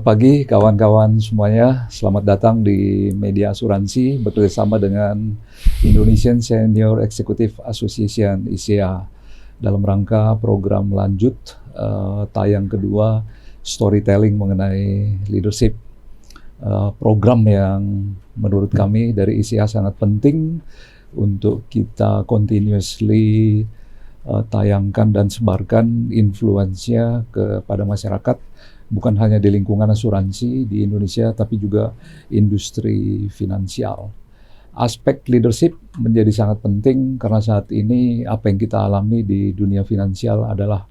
pagi kawan-kawan semuanya, selamat datang di Media Asuransi bekerjasama dengan Indonesian Senior Executive Association (ISEA) dalam rangka program lanjut tayang kedua storytelling mengenai leadership. Program yang menurut kami dari ISEA sangat penting untuk kita continuously tayangkan dan sebarkan influence-nya kepada masyarakat, bukan hanya di lingkungan asuransi di Indonesia, tapi juga industri finansial. Aspek leadership menjadi sangat penting karena saat ini apa yang kita alami di dunia finansial adalah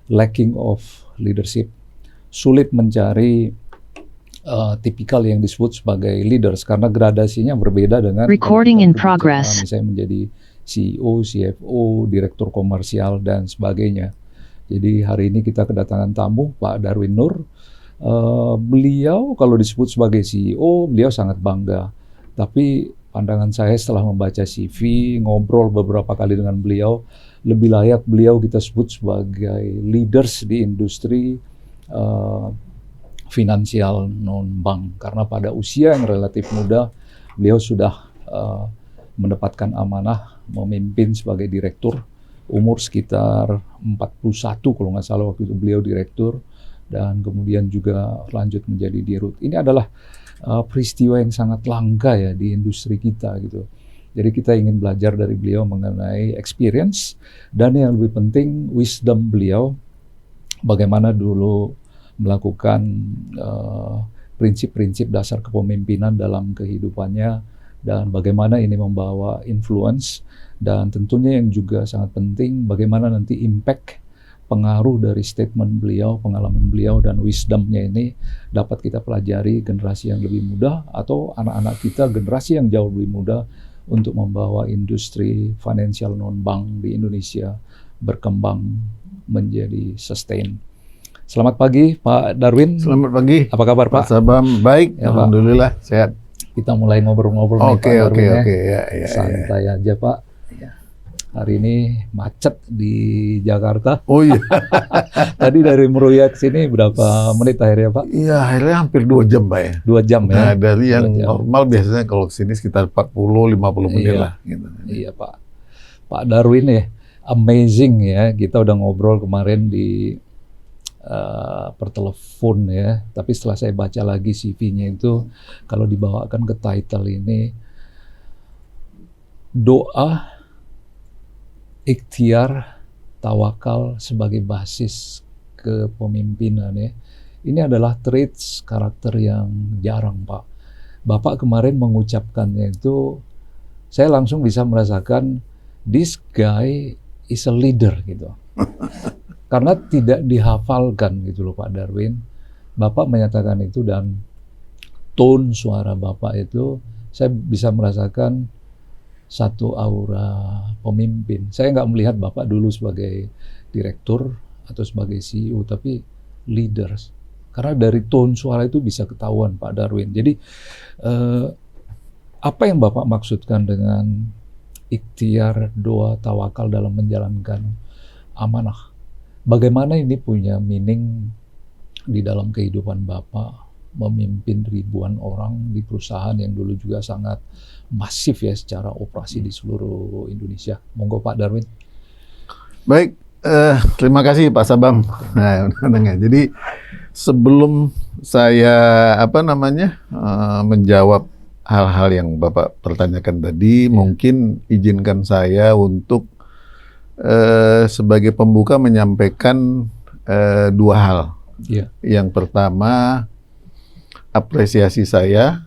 lacking of leadership. Sulit mencari tipikal yang disebut sebagai leaders karena gradasinya berbeda dengan Recording in progress. Misalnya menjadi CEO, CFO, direktur komersial, dan sebagainya. Jadi hari ini kita kedatangan tamu Pak Darwin Nur. Beliau kalau disebut sebagai CEO, beliau sangat bangga. Tapi pandangan saya setelah membaca CV, ngobrol beberapa kali dengan beliau, lebih layak beliau kita sebut sebagai leaders di industri finansial non-bank. Karena pada usia yang relatif muda, beliau sudah mendapatkan amanah memimpin sebagai direktur. Umur sekitar 41 kalau nggak salah waktu itu beliau direktur, dan kemudian juga lanjut menjadi dirut. Ini adalah peristiwa yang sangat langka ya di industri kita gitu. Jadi kita ingin belajar dari beliau mengenai experience dan yang lebih penting wisdom beliau, bagaimana dulu melakukan prinsip-prinsip dasar kepemimpinan dalam kehidupannya dan bagaimana ini membawa influence. Dan tentunya yang juga sangat penting, bagaimana nanti impact, pengaruh dari statement beliau, pengalaman beliau, dan wisdomnya ini dapat kita pelajari generasi yang lebih muda atau anak-anak kita generasi yang jauh lebih muda untuk membawa industri financial non-bank di Indonesia berkembang menjadi sustain. Selamat pagi Pak Darwin. Selamat pagi. Apa kabar Pak? Pak Sabam, baik. Ya, Alhamdulillah, sehat. Kita mulai ngobrol-ngobrol nih Pak Darwin ya. Santai aja Pak. Hari ini macet di Jakarta. Oh iya. Tadi dari Meruya ke sini berapa menit akhirnya Pak? Iya, akhirnya hampir 2 jam Pak ya. 2 jam ya? Nah, dari yang normal biasanya kalau kesini sekitar 40-50 menit lah. Gitu. Iya Pak. Pak Darwin ya, amazing ya. Kita udah ngobrol kemarin di pertelepon ya. Tapi setelah saya baca lagi CV-nya itu, kalau dibawakan ke title ini, doa, ikhtiar, tawakal sebagai basis kepemimpinan ya. Ini adalah traits karakter yang jarang Pak. Bapak kemarin mengucapkannya itu, saya langsung bisa merasakan this guy is a leader gitu. Karena tidak dihafalkan gitu loh Pak Darwin. Bapak menyatakan itu dan tone suara Bapak itu, saya bisa merasakan satu aura pemimpin. Saya nggak melihat Bapak dulu sebagai direktur atau sebagai CEO, tapi leaders. Karena dari tone suara itu bisa ketahuan Pak Darwin. Jadi apa yang Bapak maksudkan dengan ikhtiar, doa, tawakal dalam menjalankan amanah? Bagaimana ini punya meaning di dalam kehidupan Bapak memimpin ribuan orang di perusahaan yang dulu juga sangat masif ya secara operasi di seluruh Indonesia. Monggo Pak Darwin. Baik, terima kasih Pak Sabam. Nah, jadi sebelum saya menjawab hal-hal yang Bapak pertanyakan tadi, mungkin izinkan saya untuk sebagai pembuka menyampaikan 2 hal. Yeah. Yang pertama, apresiasi saya,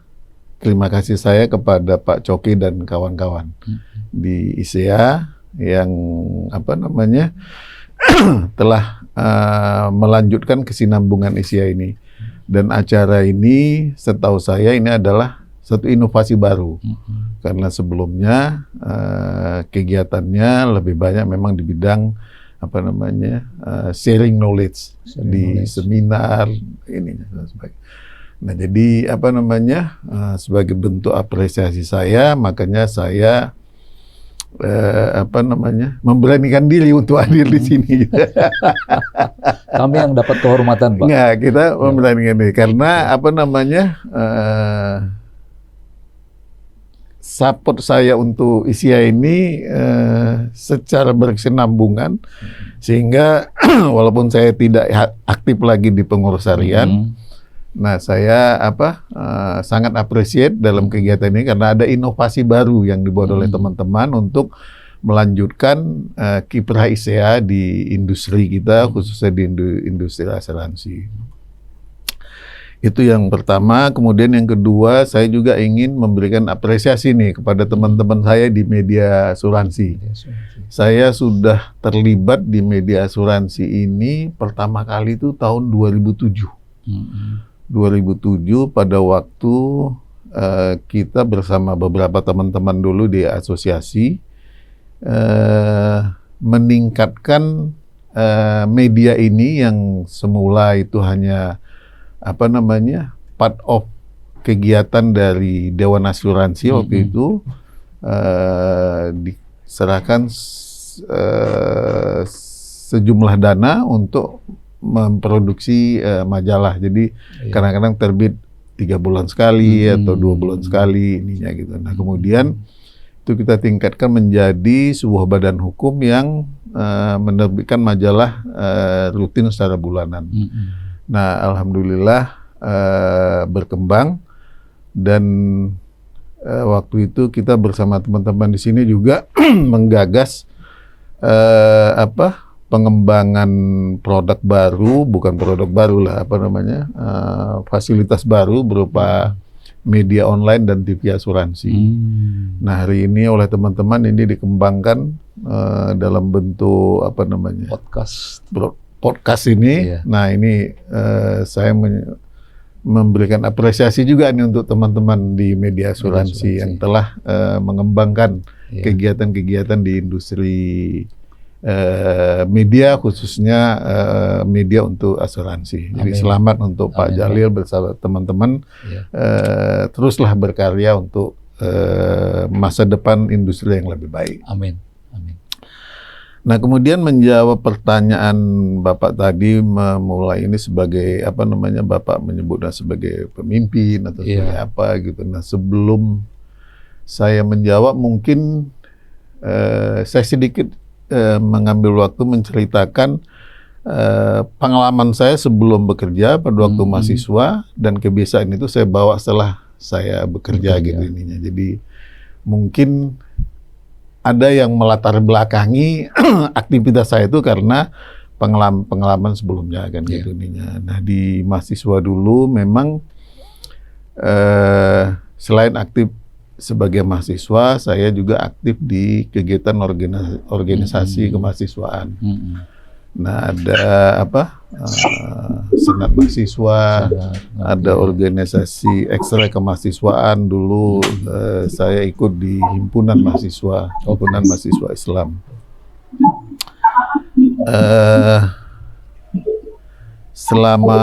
terima kasih saya kepada Pak Coki dan kawan-kawan di ISEA yang telah melanjutkan kesinambungan ISEA ini. Dan acara ini setahu saya ini adalah satu inovasi baru. Karena sebelumnya kegiatannya lebih banyak memang di bidang sharing knowledge, seminar ini dan sebagainya. Nah, jadi sebagai bentuk apresiasi saya, makanya saya memberanikan diri untuk hadir di sini. Kami yang dapat kehormatan, Pak. Enggak, kita memberanikan diri karena support saya untuk ISIA ini secara berkesinambungan, sehingga walaupun saya tidak aktif lagi di pengurus harian, nah saya sangat appreciate dalam kegiatan ini karena ada inovasi baru yang dibuat oleh teman-teman untuk melanjutkan kiprah ISEA di industri kita, khususnya di industri asuransi. Itu yang pertama. Kemudian yang kedua, saya juga ingin memberikan apresiasi nih kepada teman-teman saya di media asuransi. Saya sudah terlibat di media asuransi ini pertama kali itu tahun 2007. 2007 pada waktu kita bersama beberapa teman-teman dulu di asosiasi meningkatkan media ini yang semula itu hanya part of kegiatan dari Dewan Asuransi waktu itu, diserahkan sejumlah dana untuk memproduksi majalah. Jadi kadang-kadang terbit 3 bulan sekali atau 2 bulan sekali ininya gitu. Nah kemudian itu kita tingkatkan menjadi sebuah badan hukum yang menerbitkan majalah rutin secara bulanan. Nah, alhamdulillah berkembang, dan waktu itu kita bersama teman-teman di sini juga menggagas pengembangan produk baru, bukan produk baru lah, fasilitas baru berupa media online dan TV asuransi. Nah, hari ini oleh teman-teman ini dikembangkan dalam bentuk podcast ini. Nah, ini saya memberikan apresiasi juga nih untuk teman-teman di media asuransi yang telah mengembangkan kegiatan-kegiatan di industri media, khususnya media untuk asuransi. Jadi selamat untuk Pak Jalil bersama teman-teman. Teruslah berkarya untuk masa depan industri yang lebih baik. Amin. Nah, kemudian menjawab pertanyaan Bapak tadi, memulai ini sebagai Bapak menyebutnya sebagai pemimpin atau sebagai apa gitu. Nah, sebelum saya menjawab, mungkin saya sedikit mengambil waktu menceritakan pengalaman saya sebelum bekerja pada waktu mahasiswa, dan kebiasaan itu saya bawa setelah saya bekerja gitu ininya. Jadi mungkin ada yang melatar belakangi aktivitas saya itu karena pengalaman sebelumnya kan gitu ininya. Nah, di mahasiswa dulu memang selain aktif sebagai mahasiswa, saya juga aktif di kegiatan organisasi kemahasiswaan. Nah, ada senat mahasiswa, ada organisasi ekstra kemahasiswaan dulu. Saya ikut di himpunan mahasiswa Islam. Selama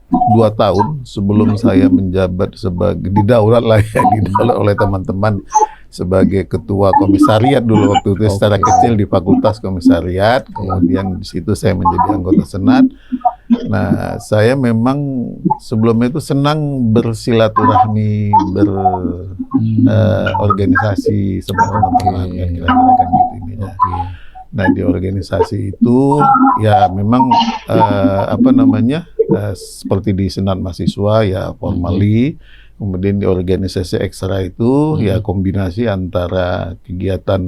2 tahun sebelum saya menjabat sebagai didaulat oleh teman-teman sebagai ketua komisariat dulu waktu itu secara kecil di Fakultas Komisariat, kemudian di situ saya menjadi anggota senat. Nah, saya memang sebelumnya itu senang bersilaturahmi, berorganisasi sama teman-teman, kira-kira kan gitu ininya. Nah, di organisasi itu ya memang seperti di senat mahasiswa ya formally. Kemudian di organisasi ekstra itu ya kombinasi antara kegiatan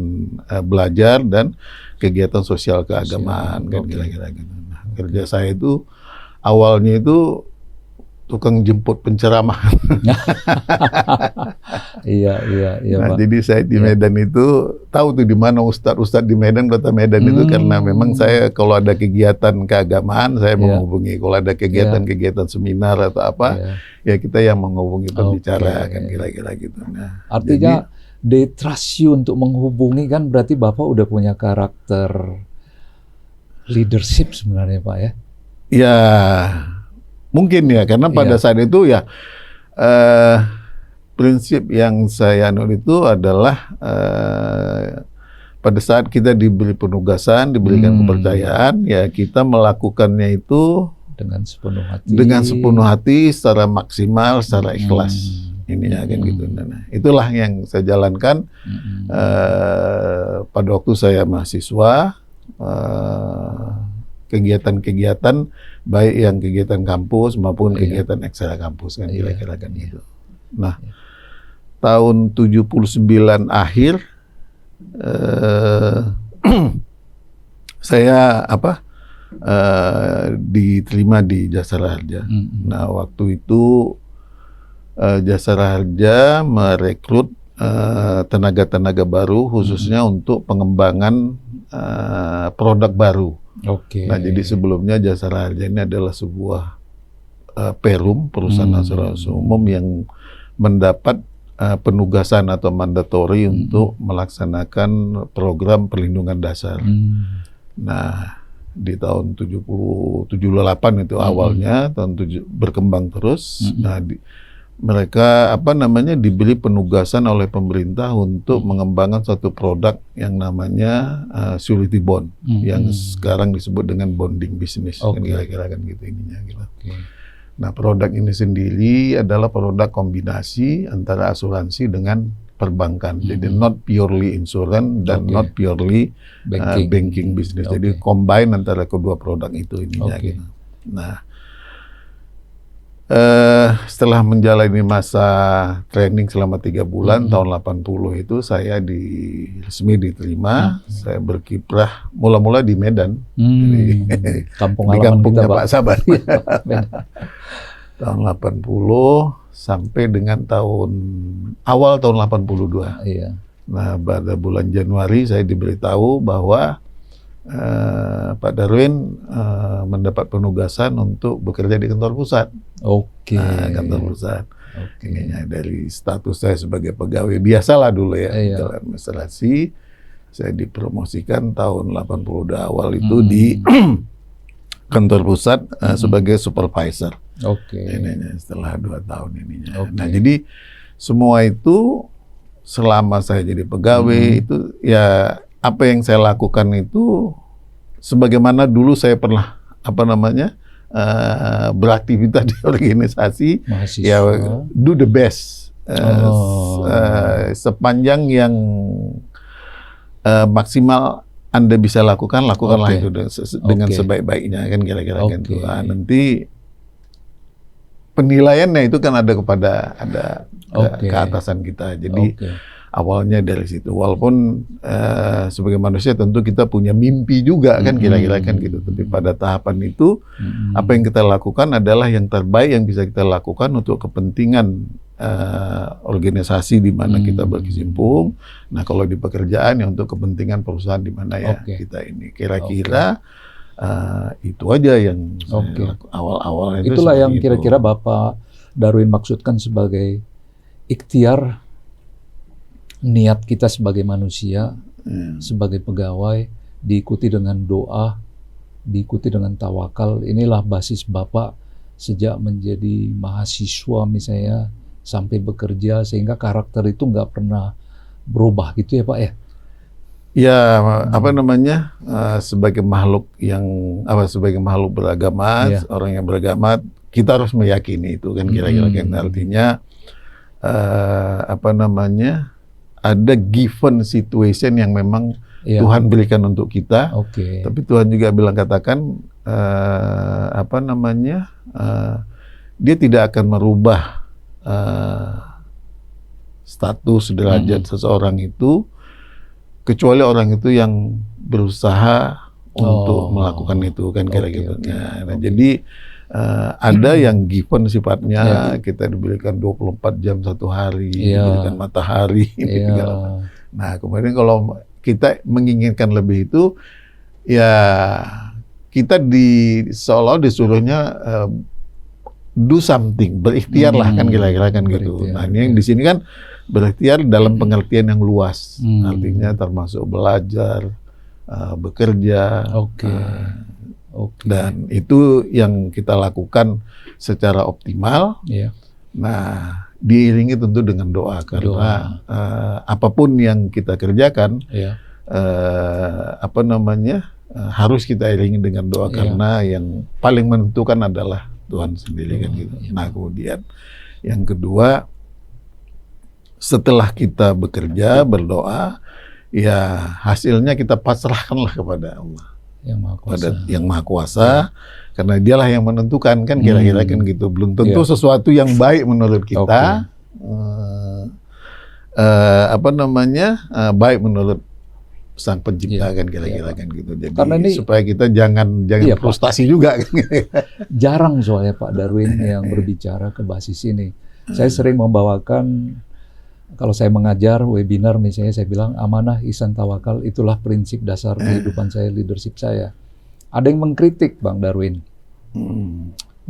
belajar dan kegiatan sosial keagamaan kan kira-kira gitu. Nah, kerja saya itu awalnya itu tukang jemput penceramah. Iya, nah, Pak. jadi saya di Medan itu tahu tuh di mana ustadz di Medan, kota Medan itu, karena memang saya kalau ada kegiatan keagamaan saya menghubungi. Kalau ada kegiatan-kegiatan seminar atau apa, ya kita yang menghubungi pembicara kan kira-kira gitu. Nah, artinya they trust you untuk menghubungi, kan berarti Bapak udah punya karakter leadership sebenarnya, Pak ya? Ya, mungkin ya, karena pada saat itu ya prinsip yang saya anut itu adalah pada saat kita diberi penugasan, diberikan kepercayaan, ya kita melakukannya itu dengan sepenuh hati, secara maksimal, secara ikhlas. Ininya kan gitu. Nah, itulah yang saya jalankan pada waktu saya mahasiswa. Kegiatan-kegiatan baik yang kegiatan kampus maupun kegiatan ekstra kampus kan kira-kira kan gitu. Nah, tahun 79 akhir saya diterima di Jasara Harja. Nah, waktu itu Jasara Harja merekrut tenaga-tenaga baru khususnya untuk pengembangan produk baru. Nah, jadi sebelumnya Jasara Harja ini adalah sebuah perum, perusahaan asuransi umum yang mendapat penugasan atau mandatori untuk melaksanakan program perlindungan dasar. Nah, di tahun 78 itu awalnya, tahun berkembang terus. Nah, mereka diberi penugasan oleh pemerintah untuk mengembangkan satu produk yang namanya surety bond, yang sekarang disebut dengan bonding business, kan kira-kira kan gitu ininya gitu. Nah, produk ini sendiri adalah produk kombinasi antara asuransi dengan perbankan. Jadi not purely insurance dan not purely banking business. Jadi combine antara kedua produk itu ininya gitu. Nah, setelah menjalani masa training selama 3 bulan tahun 80 itu saya resmi diterima. Saya berkiprah mula-mula di Medan, di kampungnya Pak Sabar. Tahun 80 sampai dengan awal tahun 82. Nah, pada bulan Januari saya diberitahu bahwa Pak Darwin mendapat penugasan untuk bekerja di kantor pusat. Kantor pusat. Ininya dari status saya sebagai pegawai biasalah dulu ya, dalam administrasi. Saya dipromosikan tahun 82 awal itu di kantor pusat sebagai supervisor. Ininya setelah 2 tahun ininya. Nah, jadi semua itu selama saya jadi pegawai itu ya apa yang saya lakukan itu sebagaimana dulu saya pernah beraktivitas di organisasi, ya do the best sepanjang yang maksimal Anda bisa lakukanlah itu dengan sebaik-baiknya kan kira-kira kan. Nanti penilaiannya itu kan ada ke atasan kita. Jadi awalnya dari situ, walaupun sebagai manusia tentu kita punya mimpi juga kan kira-kira kan gitu. Tapi pada tahapan itu apa yang kita lakukan adalah yang terbaik yang bisa kita lakukan untuk kepentingan organisasi di mana kita berkecimpung. Nah, kalau di pekerjaan ya untuk kepentingan perusahaan di mana ya kita ini kira-kira itu aja yang awal-awal itu. Itulah yang kira-kira Bapak Darwin maksudkan sebagai ikhtiar niat kita sebagai manusia, sebagai pegawai, diikuti dengan doa, diikuti dengan tawakal. Inilah basis Bapak sejak menjadi mahasiswa misalnya sampai bekerja, sehingga karakter itu nggak pernah berubah gitu ya Pak ya? Ya, sebagai makhluk sebagai makhluk beragama, orang yang beragama, kita harus meyakini itu kan kira-kira kan artinya ada given situation yang memang Tuhan berikan untuk kita, tapi Tuhan juga katakan Dia tidak akan merubah status derajat seseorang itu kecuali orang itu yang berusaha untuk melakukan itu kan kira-kira. Nah, jadi ada yang given sifatnya, kita diberikan 24 jam satu hari, diberikan matahari. Nah, kemudian kalau kita menginginkan lebih itu, ya kita seolah disuruhnya do something, berikhtiar lah kan kira-kira kan gitu. Nah, ini yang di sini kan berikhtiar dalam pengertian yang luas, artinya termasuk belajar, bekerja. Dan itu yang kita lakukan secara optimal. Nah, diiringi tentu dengan doa karena apapun yang kita kerjakan, harus kita iringi dengan doa karena yang paling menentukan adalah Tuhan sendiri kan gitu. Nah, kemudian yang kedua, setelah kita bekerja, berdoa, ya hasilnya kita pasrahkanlah kepada Allah, yang Maha Kuasa, karena Dialah yang menentukan kan kira-kira kan gitu. Belum tentu sesuatu yang baik menurut kita, baik menurut Sang Pencipta kan kira-kira kan gitu. Jadi ini, supaya kita jangan frustasi juga kan. Jarang soalnya Pak Darwin yang berbicara ke basis ini. Saya sering membawakan, kalau saya mengajar webinar misalnya, saya bilang amanah, ihsan, tawakal, itulah prinsip dasar kehidupan saya, leadership saya. Ada yang mengkritik Bang Darwin.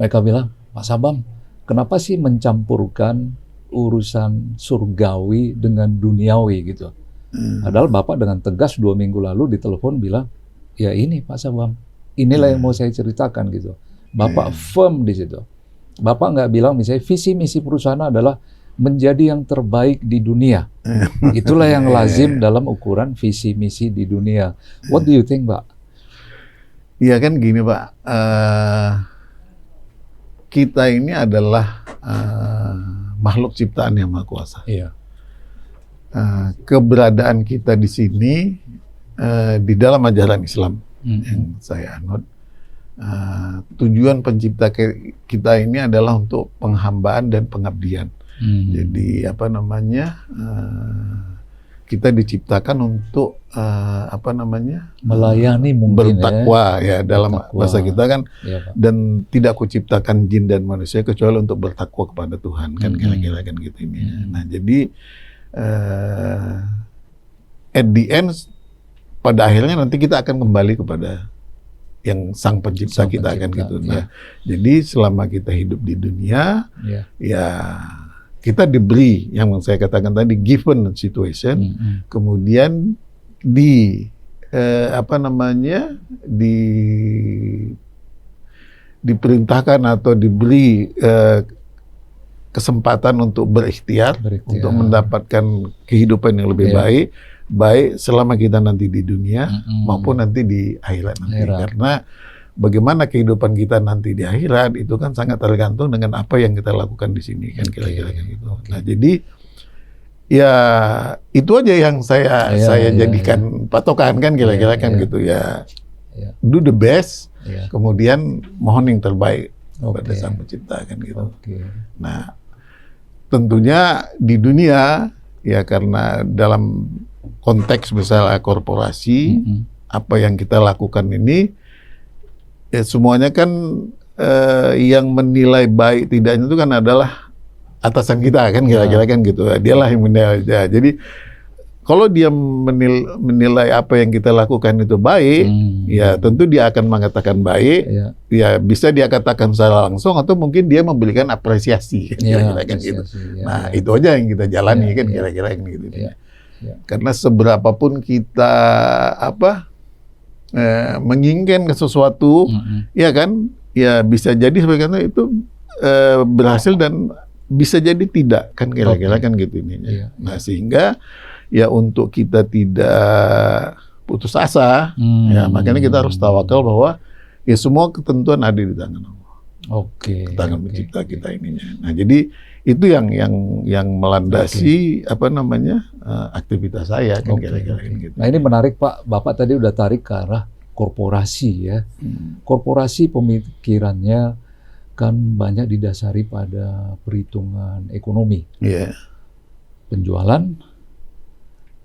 Mereka bilang, Pak Sabam, kenapa sih mencampurkan urusan surgawi dengan duniawi gitu? Padahal Bapak dengan tegas 2 minggu lalu ditelepon bilang, ya ini Pak Sabam, inilah yang mau saya ceritakan gitu. Bapak firm di situ. Bapak nggak bilang misalnya visi misi perusahaan adalah menjadi yang terbaik di dunia. Itulah yang lazim dalam ukuran visi misi di dunia. What do you think, Pak? Iya kan gini Pak, kita ini adalah makhluk ciptaan yang Maha Kuasa. Keberadaan kita di sini di dalam ajaran Islam yang saya anut, tujuan pencipta kita ini adalah untuk penghambaan dan pengabdian. Jadi kita diciptakan untuk melayani, mungkin bertakwa ya dalam bahasa kita kan, dan tidak kuciptakan jin dan manusia kecuali untuk bertakwa kepada Tuhan kan kira-kira kan gitu ini. Nah jadi at the end, pada akhirnya nanti kita akan kembali kepada yang Sang Pencipta kita kan gitu. Nah jadi selama kita hidup di dunia, ya kita diberi, yang saya katakan tadi, given situation, kemudian diperintahkan atau diberi kesempatan untuk berikhtiar, untuk mendapatkan kehidupan yang lebih baik selama kita nanti di dunia maupun nanti di akhirat nanti. Karena bagaimana kehidupan kita nanti di akhirat itu kan sangat tergantung dengan apa yang kita lakukan di sini kan kira-kira gitu. Nah jadi ya itu aja yang saya jadikan patokan kan kira-kira kan gitu ya. Do the best, kemudian mohon yang terbaik pada Sang Pencipta kan gitu. Nah tentunya di dunia ya, karena dalam konteks misalnya korporasi, apa yang kita lakukan ini ya semuanya kan yang menilai baik tidaknya itu kan adalah atasan kita kan kira-kira kan gitu. Dialah yang menilai. Ya, jadi kalau dia menilai apa yang kita lakukan itu baik, ya tentu dia akan mengatakan baik. Ya bisa dia katakan secara langsung atau mungkin dia memberikan apresiasi kan, kira-kira kan gitu. Nah itu aja yang kita jalani kan kira-kira kan gitu. Karena seberapapun kita menginginkan ke sesuatu, ya kan, ya bisa jadi sebagainya itu berhasil dan bisa jadi tidak kan kira-kira kan gitu ininya. Nah sehingga ya untuk kita tidak putus asa, ya makanya kita harus tawakal bahwa ya semua ketentuan ada di tangan Allah. Tangan Pencipta kita ininya. Nah jadi itu yang melandasi aktivitas saya kan kira-kira gitu. Nah ini menarik Pak, Bapak tadi udah tarik ke arah korporasi ya. Korporasi pemikirannya kan banyak didasari pada perhitungan ekonomi. Penjualan,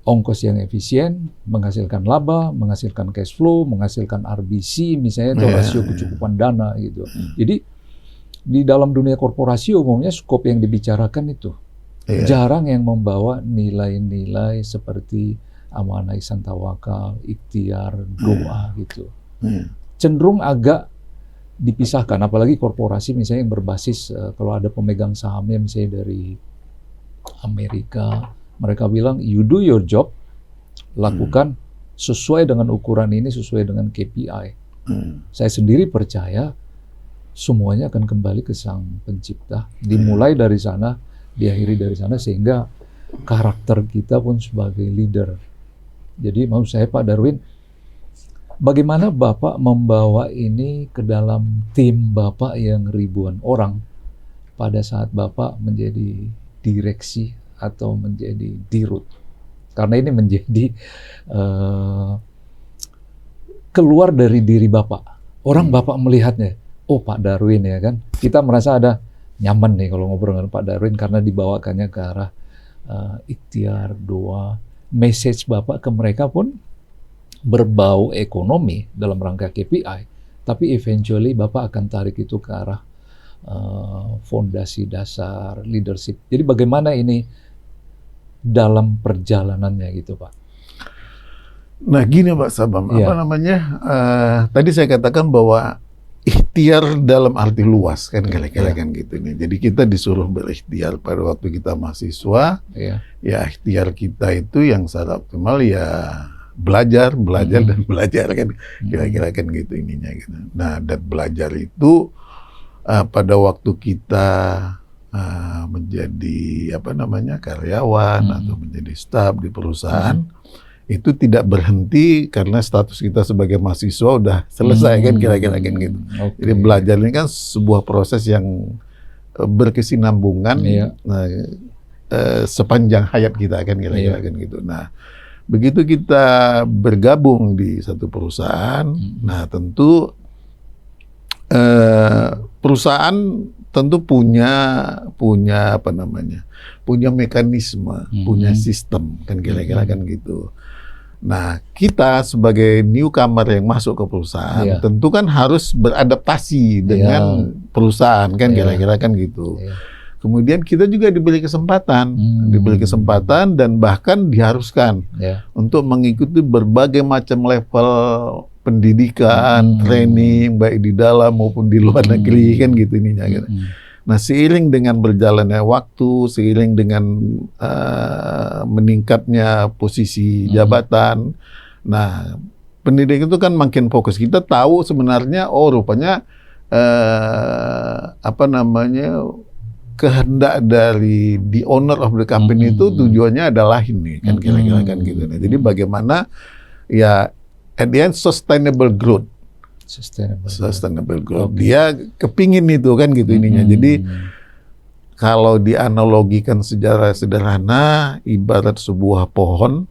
ongkos yang efisien, menghasilkan laba, menghasilkan cash flow, menghasilkan RBC misalnya, itu rasio kecukupan dana gitu. Jadi di dalam dunia korporasi umumnya skop yang dibicarakan itu jarang yang membawa nilai-nilai seperti amanah, ihsan, tawakal, ikhtiar, doa gitu. Cenderung agak dipisahkan, apalagi korporasi misalnya yang berbasis kalau ada pemegang sahamnya misalnya dari Amerika, mereka bilang you do your job, lakukan sesuai dengan ukuran ini, sesuai dengan KPI. Saya sendiri percaya semuanya akan kembali ke Sang Pencipta. Dimulai dari sana, diakhiri dari sana, sehingga karakter kita pun sebagai leader. Jadi maksud saya Pak Darwin, bagaimana Bapak membawa ini ke dalam tim Bapak yang ribuan orang pada saat Bapak menjadi direksi atau menjadi dirut? Karena ini menjadi keluar dari diri Bapak. Orang Bapak melihatnya, oh Pak Darwin ya kan, kita merasa ada nyaman nih kalau ngobrol dengan Pak Darwin karena dibawakannya ke arah ikhtiar, doa, message Bapak ke mereka pun berbau ekonomi dalam rangka KPI, tapi eventually Bapak akan tarik itu ke arah fondasi dasar leadership. Jadi bagaimana ini dalam perjalanannya gitu Pak? Nah gini Pak Sabam, apa namanya, tadi saya katakan bahwa ikhtiar dalam arti luas kan kira-kira kan gitu nih. Jadi kita disuruh berikhtiar pada waktu kita mahasiswa, ya ikhtiar kita itu yang secara optimal ya belajar dan belajar kan kira-kira kan gitu ininya gitu. Nah dan belajar itu pada waktu kita menjadi apa namanya karyawan atau menjadi staf di perusahaan itu tidak berhenti karena status kita sebagai mahasiswa udah selesai kan kira-kira kan gitu. Jadi belajar ini kan sebuah proses yang berkesinambungan sepanjang hayat kita kan kira-kira kan gitu. Nah begitu kita bergabung di satu perusahaan, nah tentu perusahaan tentu punya apa namanya, punya mekanisme, punya sistem kan kira-kira kan gitu. Nah kita sebagai newcomer yang masuk ke perusahaan, tentu kan harus beradaptasi dengan perusahaan kan kira-kira kan gitu. Kemudian kita juga diberi kesempatan dan bahkan diharuskan untuk mengikuti berbagai macam level pendidikan, training baik di dalam maupun di luar negeri kan gitu ininya gitu. Nah seiring dengan berjalannya waktu, seiring dengan meningkatnya posisi jabatan, nah pendidik itu kan makin fokus. Kita tahu sebenarnya oh rupanya apa namanya kehendak dari the owner of the company itu tujuannya adalah ini kan kira-kira kan gitu. Nah, jadi bagaimana ya at the end sustainable growth. Sustainable growth. Dia kepingin itu kan gitu ininya. Jadi kalau dianalogikan secara sederhana, ibarat sebuah pohon,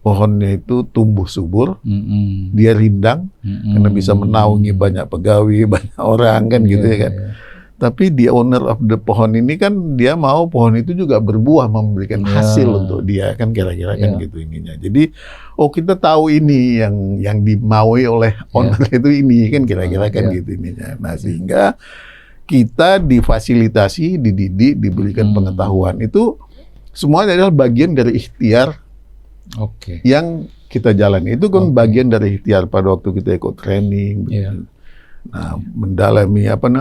pohonnya itu tumbuh subur, dia rindang, karena bisa menaungi banyak pegawai, banyak orang kan gitu ya kan. Tapi the owner of the pohon ini kan dia mau pohon itu juga berbuah memberikan hasil untuk dia kan kira-kira kan gitu ininya. Jadi oh kita tahu ini yang dimaui oleh owner itu ini kan kira-kira kan gitu ininya. Nah sehingga kita difasilitasi, dididik, diberikan pengetahuan itu semua adalah bagian dari ikhtiar yang kita jalani. Itu kan bagian dari ikhtiar pada waktu kita ikut training. Nah, mendalami apa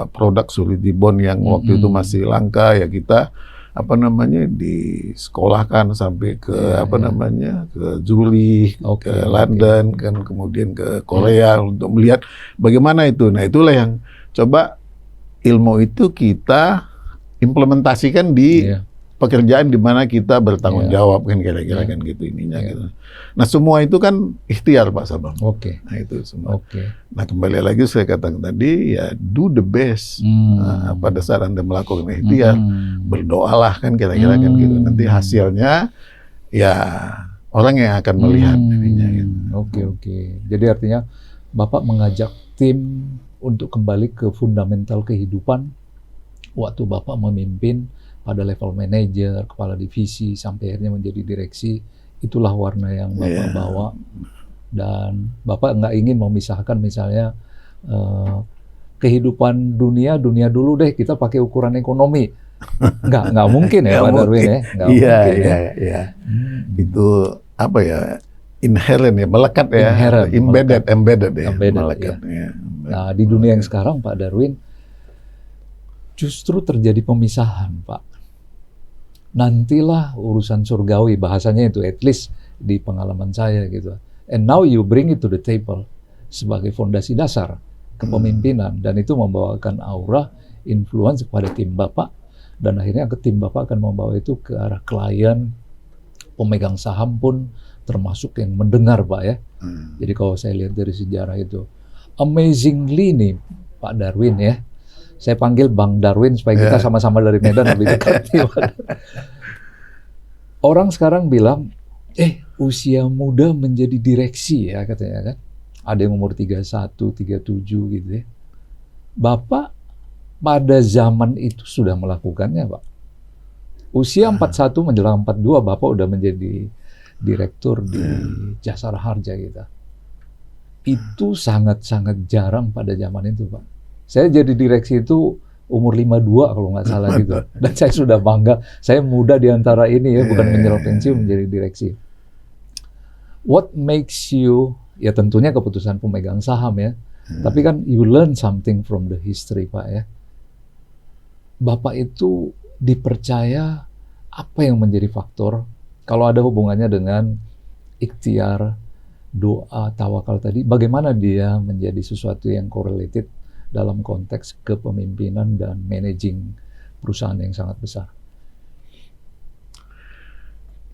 produk surety bond yang waktu itu masih langka ya kita apa namanya disekolahkan sampai ke apa namanya ke Zurich, ke London kan kemudian ke Korea untuk melihat bagaimana itu. Nah, itulah yang coba ilmu itu kita implementasikan di pekerjaan di mana kita bertanggung jawab kan kira-kira kan gitu ininya gitu. Nah semua itu kan ikhtiar Pak Sabang. Nah itu semua. Nah kembali lagi saya katakan tadi ya do the best. Nah, pada saat Anda melakukan ikhtiar berdoalah kan kira-kira kan gitu. Nanti hasilnya ya orang yang akan melihat ininya gitu. Jadi artinya Bapak mengajak tim untuk kembali ke fundamental kehidupan waktu Bapak memimpin pada level manajer, kepala divisi, sampai akhirnya menjadi direksi, itulah warna yang Bapak bawa. Dan Bapak nggak ingin memisahkan misalnya kehidupan dunia dulu deh, kita pakai ukuran ekonomi. Nggak mungkin ya Pak Darwin ya? Iya. Itu apa ya, inherent ya, melekat ya, embedded ya, melekat ya. Nah di dunia yang sekarang Pak Darwin, justru terjadi pemisahan Pak. Nantilah urusan surgawi, bahasanya itu at least di pengalaman saya gitu. And now you bring it to the table sebagai fondasi dasar. kepemimpinan, dan itu membawakan aura influence kepada tim Bapak, dan akhirnya ke tim Bapak akan membawa itu ke arah klien, pemegang saham pun termasuk yang mendengar, Pak ya. Jadi kalau saya lihat dari sejarah itu, amazingly nih Pak Darwin ya, saya panggil Bang Darwin supaya kita sama-sama dari Medan lebih dekat. Orang sekarang bilang, usia muda menjadi direksi ya katanya kan. Ada yang umur 31, 37 gitu ya. Bapak pada zaman itu sudah melakukannya, Pak. Usia 41 menjelang 42 Bapak udah menjadi direktur di Jasara Harja kita. Itu sangat-sangat jarang pada zaman itu, Pak. Saya jadi direksi itu umur 52 kalau nggak salah gitu. Dan saya sudah bangga, saya muda di antara ini ya, bukan menjelang pensiun menjadi direksi. What makes you, ya tentunya keputusan pemegang saham ya, tapi kan you learn something from the history, Pak ya. Bapak itu dipercaya apa yang menjadi faktor, kalau ada hubungannya dengan ikhtiar, doa, tawakal tadi, bagaimana dia menjadi sesuatu yang correlated dalam konteks kepemimpinan dan managing perusahaan yang sangat besar.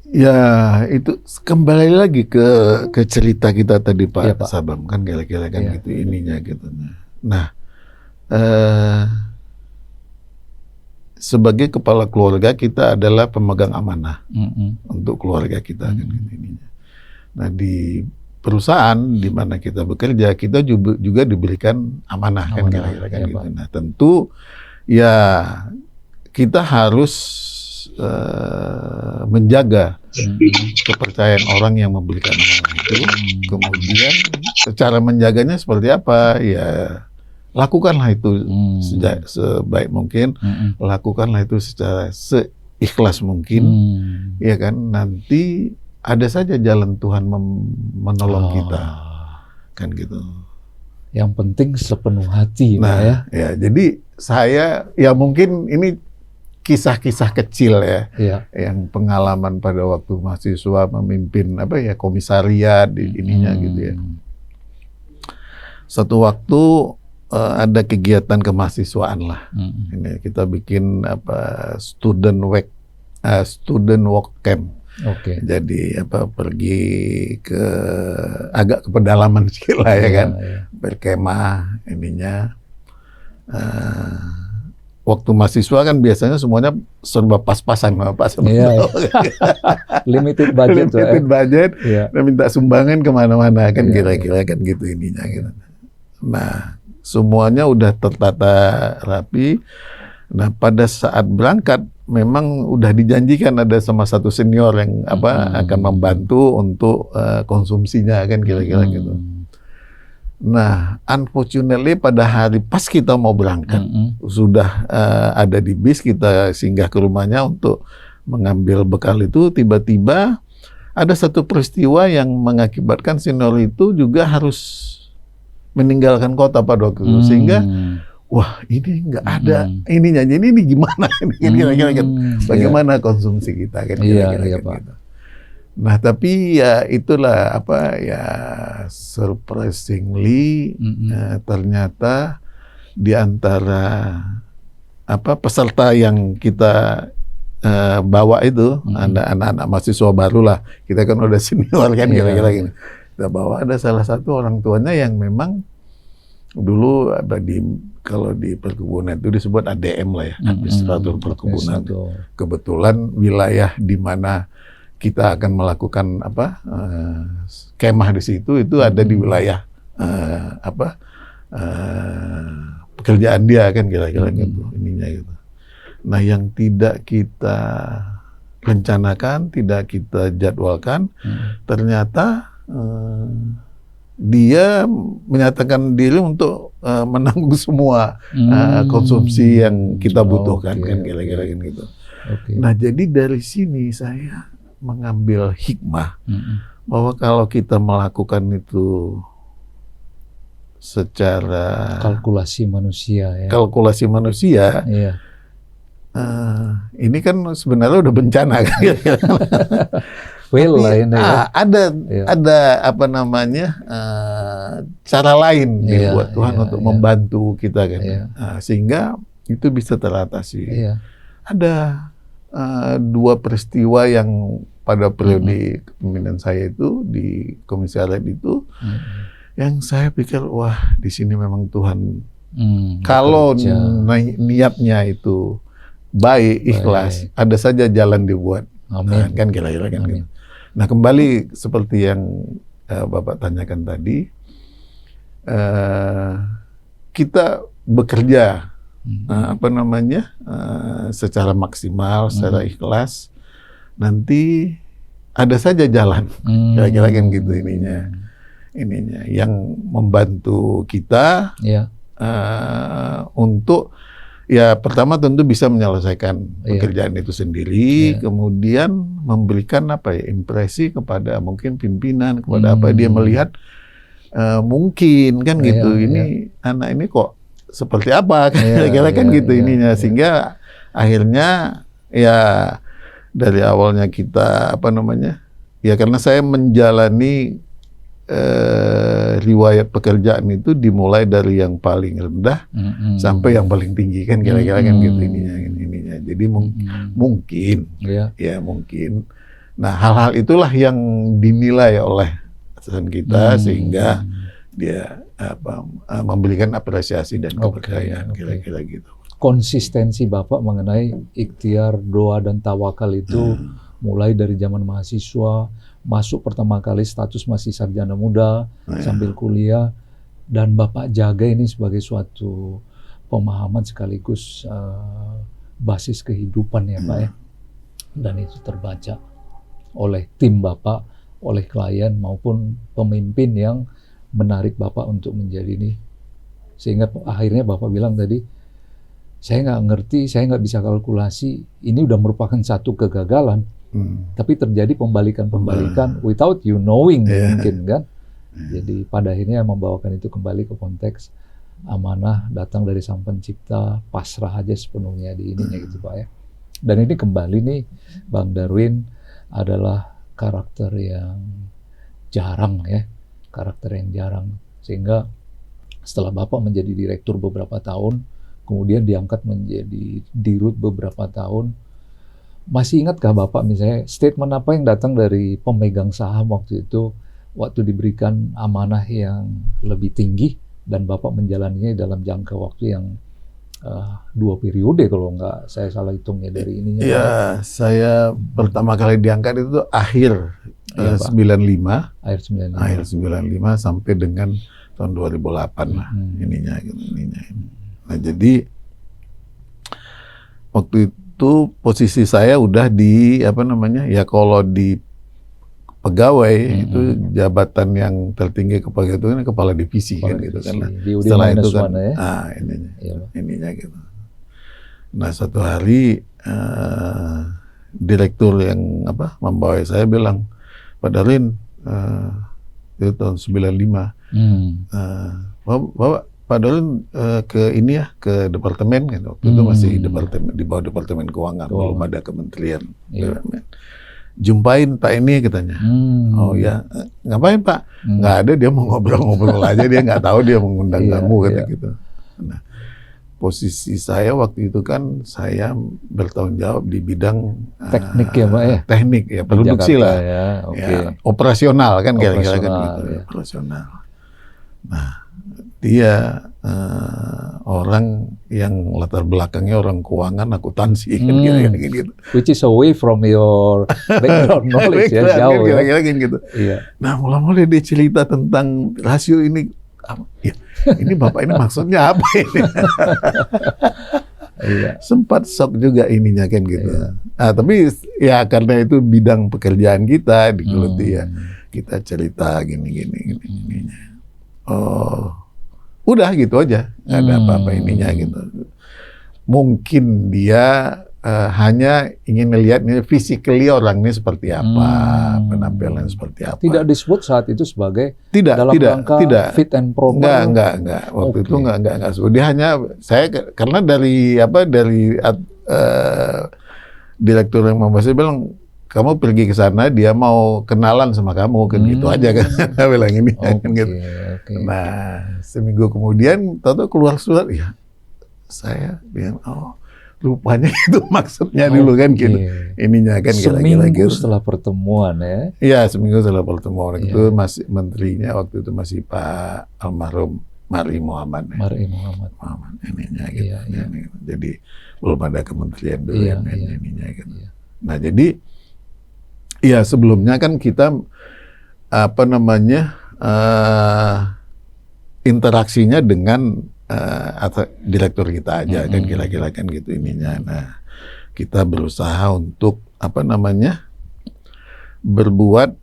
Ya, itu kembali lagi ke cerita kita tadi Pak, ya, Pak. Sabam kan kira-kira kan gitu ininya gitu. Nah, sebagai kepala keluarga kita adalah pemegang amanah untuk keluarga kita kan gitu ininya. Nah, di perusahaan di mana kita bekerja, kita juga diberikan amanah kan kira-kira kan gitu. Nah, tentu ya kita harus menjaga kepercayaan orang yang memberikan amanah itu. Kemudian secara menjaganya seperti apa? Ya lakukanlah itu sebaik mungkin, lakukanlah itu secara seikhlas mungkin, ya kan. Nanti ada saja jalan Tuhan menolong kita, kan gitu. Yang penting sepenuh hati, nah, ya. Ya, jadi saya ya mungkin ini kisah-kisah kecil ya, yang pengalaman pada waktu mahasiswa memimpin komisariat ininya gitu ya. Satu waktu ada kegiatan kemahasiswaan lah. Ini kita bikin student work camp. Jadi pergi ke agak ke pedalaman sedikit lah ya kan, berkemah ininya. Waktu mahasiswa kan biasanya semuanya serba pas-pasan Pak. Limited budget, dan minta sumbangan kemana-mana kan kira-kira kan gitu ininya gitu. Nah, semuanya udah tertata rapi. Nah, pada saat berangkat memang udah dijanjikan ada sama satu senior yang akan membantu untuk konsumsinya kan kira-kira gitu. Nah, unfortunately pada hari pas kita mau berangkat sudah ada di bis, kita singgah ke rumahnya untuk mengambil bekal itu, tiba-tiba ada satu peristiwa yang mengakibatkan senior itu juga harus meninggalkan kota pada waktu itu, sehingga wah ini nggak ada ininya, jadi ini gimana kira-kira bagaimana konsumsi kita kan kira-kira gitu. Nah, tapi ya itulah surprisingly ternyata di antara peserta yang kita bawa itu ada anak-anak mahasiswa baru lah, kita kan udah senior kan kira-kira gini. Kita bawa ada salah satu orang tuanya yang memang dulu kalau di perkebunan itu disebut ADM lah ya, administrator perkebunan. Kebetulan wilayah di mana kita akan melakukan kemah di situ itu ada di wilayah pekerjaan dia kan kira-kira gitu ininya gitu. Nah, yang tidak kita rencanakan, tidak kita jadwalkan, ternyata dia menyatakan diri untuk menanggung semua konsumsi yang kita butuhkan kan kira-kira gitu. Nah, jadi dari sini saya mengambil hikmah bahwa kalau kita melakukan itu secara kalkulasi manusia ya. Ini kan sebenarnya udah bencana kan. fail tapi, lah ini ya. ada apa namanya cara lain buat Tuhan untuk membantu kita kan, sehingga itu bisa teratasi. Ada 2 peristiwa yang pada periode kepemimpinan saya itu di komisariat itu, yang saya pikir wah di sini memang Tuhan kalau niatnya itu baik, ikhlas, ada saja jalan dibuat. Amin. Kan kira-kira kan gitu. Nah, kembali seperti yang Bapak tanyakan tadi, kita bekerja secara maksimal, secara ikhlas, nanti ada saja jalan. Kira-kira kan gitu ininya yang membantu kita untuk ya pertama tentu bisa menyelesaikan pekerjaan itu sendiri, kemudian memberikan impresi kepada mungkin pimpinan, kepada apa dia melihat mungkin kan gitu, ini anak ini kok seperti apa, kira-kira kan gitu ininya, sehingga akhirnya ya dari awalnya kita karena saya menjalani riwayat pekerjaan itu dimulai dari yang paling rendah sampai yang paling tinggi kan, kira-kira kan gitu ininya. Jadi mungkin mungkin. Nah, hal-hal itulah yang dinilai oleh atasan kita sehingga dia memberikan apresiasi dan kepercayaan, kira-kira gitu. Konsistensi Bapak mengenai ikhtiar, doa dan tawakal itu mulai dari zaman mahasiswa, masuk pertama kali status masih sarjana muda, sambil kuliah, dan Bapak jaga ini sebagai suatu pemahaman sekaligus basis kehidupan ya Pak ya. Dan itu terbaca oleh tim Bapak, oleh klien maupun pemimpin yang menarik Bapak untuk menjadi ini. Sehingga akhirnya Bapak bilang tadi, saya nggak ngerti, saya nggak bisa kalkulasi, ini udah merupakan satu kegagalan. Tapi terjadi pembalikan without you knowing mungkin kan. Jadi pada akhirnya membawakan itu kembali ke konteks amanah datang dari Sang Pencipta, pasrah aja sepenuhnya di ininya gitu Pak ya. Dan ini kembali nih Bang Darwin adalah karakter yang jarang ya, karakter yang jarang, sehingga setelah Bapak menjadi direktur beberapa tahun, kemudian diangkat menjadi dirut beberapa tahun. Masih ingatkah Bapak misalnya statement apa yang datang dari pemegang saham waktu itu, waktu diberikan amanah yang lebih tinggi dan Bapak menjalaninya dalam jangka waktu yang 2 periode kalau nggak saya salah hitungnya dari ininya. Iya, saya pertama kali diangkat itu akhir 95. Akhir 95 sampai dengan tahun 2008 lah ininya. Nah, jadi waktu itu posisi saya udah di kalau di pegawai itu jabatan yang tertinggi itu kan kepala divisi kan gitu kan. Setelah itu kan ininya gitu. Nah, suatu hari direktur yang membawa saya bilang, Pak Darwin, itu tahun 95, Bapak Pak Darwin ke departemen kan, waktu itu masih di bawah departemen keuangan, belum ada kementerian. Jumpain Pak ini katanya. Oh ya, ngapain Pak? Nggak ada, dia mau ngobrol-ngobrol aja, dia nggak tahu dia mengundang tamu gitu. Nah, posisi saya waktu itu kan saya bertanggung jawab di bidang teknik ya Pak ya? Teknik ya, produksi Jakarta, lah. Ya, operasional kan kira-kira kan gitu. Operasional. Nah, dia orang yang latar belakangnya orang keuangan, akuntansi kan kira-kira gitu. Which is away from your background knowledge ya, jauh kira-kira gitu. Nah, mulai dia cerita tentang rasio ini, ini Bapak ini maksudnya apa ini? Sempat shock juga ininya kan gitu. Nah, tapi ya karena itu bidang pekerjaan kita digeluti ya, kita cerita gini. Udah gitu aja, nggak ada apa-apa ininya gitu. Mungkin dia hanya ingin melihat physically orang ini seperti apa, penampilan seperti apa. Tidak disebut saat itu sebagai dalam rangka fit and proper. Enggak. Waktu itu enggak sebut. Dia hanya karena dari direktur yang membawa saya bilang, kamu pergi ke sana, dia mau kenalan sama kamu, kan gitu aja kan. Dia bilang ini kan gitu. Nah, seminggu kemudian tahu keluar surat, ya saya bilang, oh rupanya itu maksudnya dulu kan gitu. Ininya kan kira-kira seminggu gitu. setelah pertemuan ya? Iya, seminggu setelah pertemuan. Iya. Itu masih menterinya waktu itu masih Pak almarhum Mari Muhammad. Mari Muhammad. Ininya gitu. Iya, iya. Jadi belum ada kementerian dulu Iya, yang iya. ininya gitu. Iya. Nah, jadi ya sebelumnya kan kita apa namanya interaksinya dengan atau direktur kita aja kan kira-kira kan gitu ininya. Nah, kita berusaha untuk apa namanya berbuat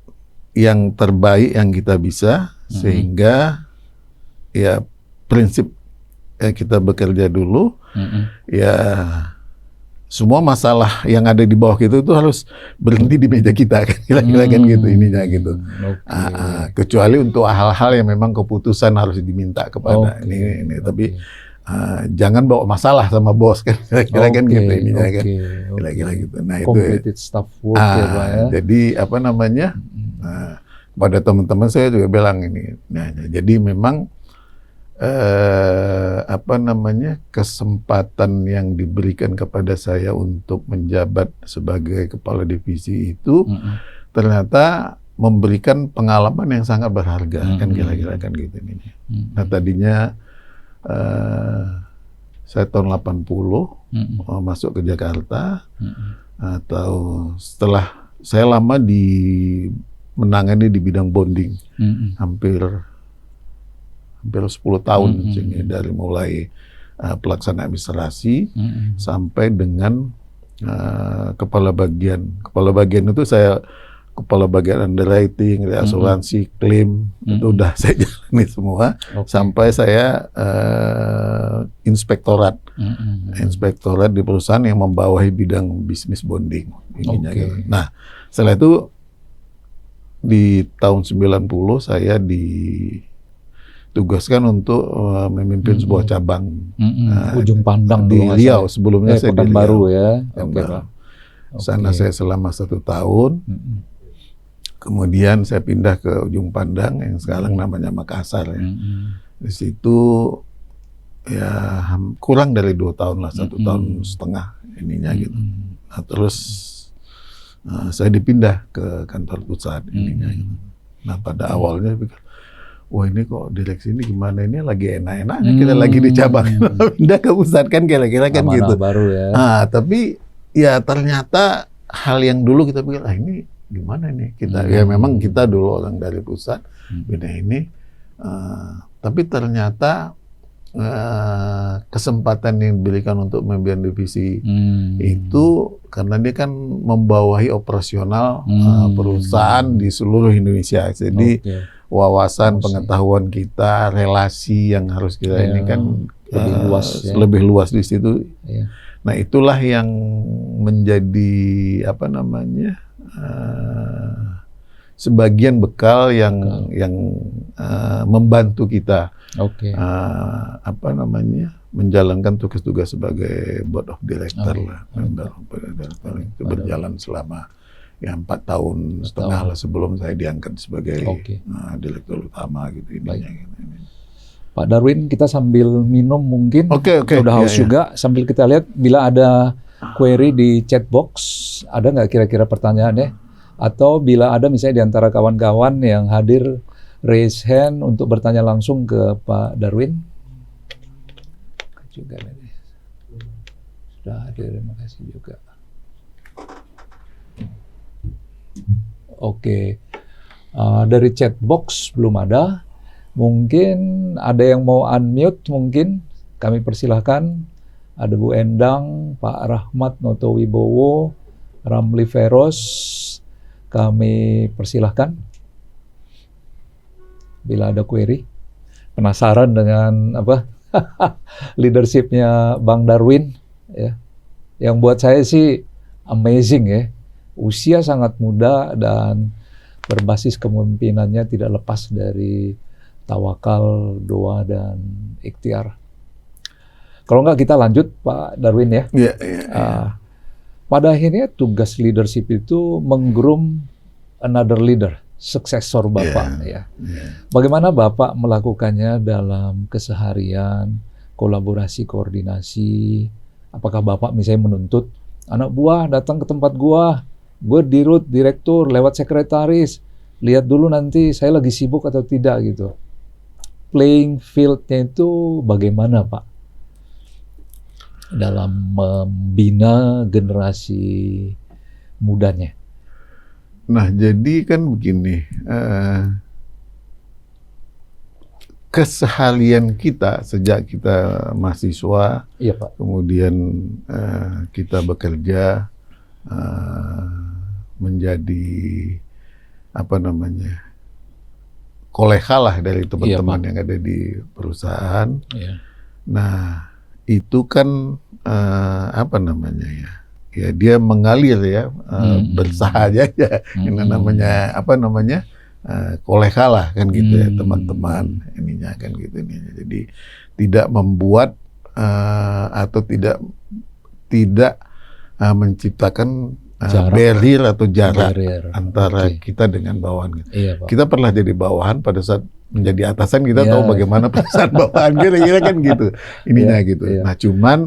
yang terbaik yang kita bisa sehingga ya prinsip kita bekerja dulu ya semua masalah yang ada di bawah kita itu harus berhenti di meja kita kan kira-kira kan gitu ininya gitu. Kecuali untuk hal-hal yang memang keputusan harus diminta kepada ini tapi jangan bawa masalah sama bos kan kira-kira kan gitu ininya kan kira-kira gitu. Nah itu completed staff work ya Pak ya. Jadi apa namanya pada teman-teman saya juga bilang ini. Nah, jadi memang apa namanya kesempatan yang diberikan kepada saya untuk menjabat sebagai kepala divisi itu ternyata memberikan pengalaman yang sangat berharga kan kira-kira kan gitu ini. Nah tadinya saya tahun 80 masuk ke Jakarta atau setelah saya lama menangani di bidang bonding hampir 10 tahun dari mulai pelaksana administrasi sampai dengan kepala bagian. Kepala bagian itu saya kepala bagian underwriting, asuransi, klaim itu udah saya jalani semua sampai saya inspektorat. Inspektorat di perusahaan yang membawahi bidang bisnis bonding ininya gitu. Nah, setelah itu di tahun 90 saya ditugaskan untuk memimpin sebuah cabang Ujung Pandang di Riau. Sebelumnya saya di Pekanbaru Riau. ya. Oke Pak. Sana saya selama 1 tahun. Kemudian saya pindah ke Ujung Pandang yang sekarang namanya Makassar ya. Di situ ya kurang dari 2 tahun lah, 1 tahun setengah ininya gitu. Nah, terus saya dipindah ke kantor pusat ininya gitu. Nah pada awalnya pikir, wah ini kok direksi ini gimana, ini lagi enak-enaknya kita lagi di cabang pindah ke pusat kan kira-kira kan gitu. Baru ya. Tapi ya ternyata hal yang dulu kita pikir ini gimana nih kita ya memang kita dulu orang dari pusat beda ini tapi ternyata kesempatan yang diberikan untuk memimpin divisi itu karena dia kan membawahi operasional perusahaan di seluruh Indonesia. Jadi wawasan pengetahuan kita, relasi yang harus kita ini kan lebih luas di situ. Nah, itulah yang menjadi apa namanya? Sebagian bekal yang membantu kita apa namanya menjalankan tugas-tugas sebagai board of director lah, member director itu berjalan selama ya 4 tahun setengah lah sebelum saya diangkat sebagai direktur utama gitu ininya. Pak Darwin, kita sambil minum mungkin, udah haus juga, sambil kita lihat bila ada query di chat box, ada nggak kira-kira pertanyaannya? Atau bila ada misalnya di antara kawan-kawan yang hadir, raise hand untuk bertanya langsung ke Pak Darwin. Juga sudah hadir, terima kasih juga. Dari chat box belum ada. Mungkin ada yang mau unmute, mungkin kami persilahkan. Ada Bu Endang, Pak Rahmat Noto Wibowo, Ramli Feros, kami persilahkan. Bila ada query, penasaran dengan apa leadershipnya Bang Darwin, ya, yang buat saya sih amazing ya, usia sangat muda dan berbasis kepemimpinannya tidak lepas dari tawakal, doa, dan ikhtiar. Kalau nggak kita lanjut Pak Darwin ya. pada akhirnya tugas leadership itu menggroom another leader, suksesor Bapak ya. Bagaimana Bapak melakukannya dalam keseharian, kolaborasi, koordinasi? Apakah Bapak misalnya menuntut anak buah datang ke tempat gue dirut, direktur, lewat sekretaris, lihat dulu nanti saya lagi sibuk atau tidak gitu. Playing field-nya itu bagaimana Pak? Dalam membina generasi mudanya. Nah, jadi kan begini, keseharian kita sejak kita mahasiswa, Iya Pak. kemudian kita bekerja menjadi apa namanya koleha lah dari teman-teman yang ada di perusahaan. Iya. Nah, itu kan apa namanya ya dia mengalir ya bersahaja aja. Ini namanya apa namanya koleha lah kan gitu ya teman-teman ininya kan gitu ininya. Jadi tidak membuat atau tidak menciptakan barrier atau jarak antara kita dengan bawahan. Iya, Pak. Kita pernah jadi bawahan pada saat menjadi atasan kita tahu bagaimana perasaan bawahan kira-kira kan gitu ininya gitu. Nah cuman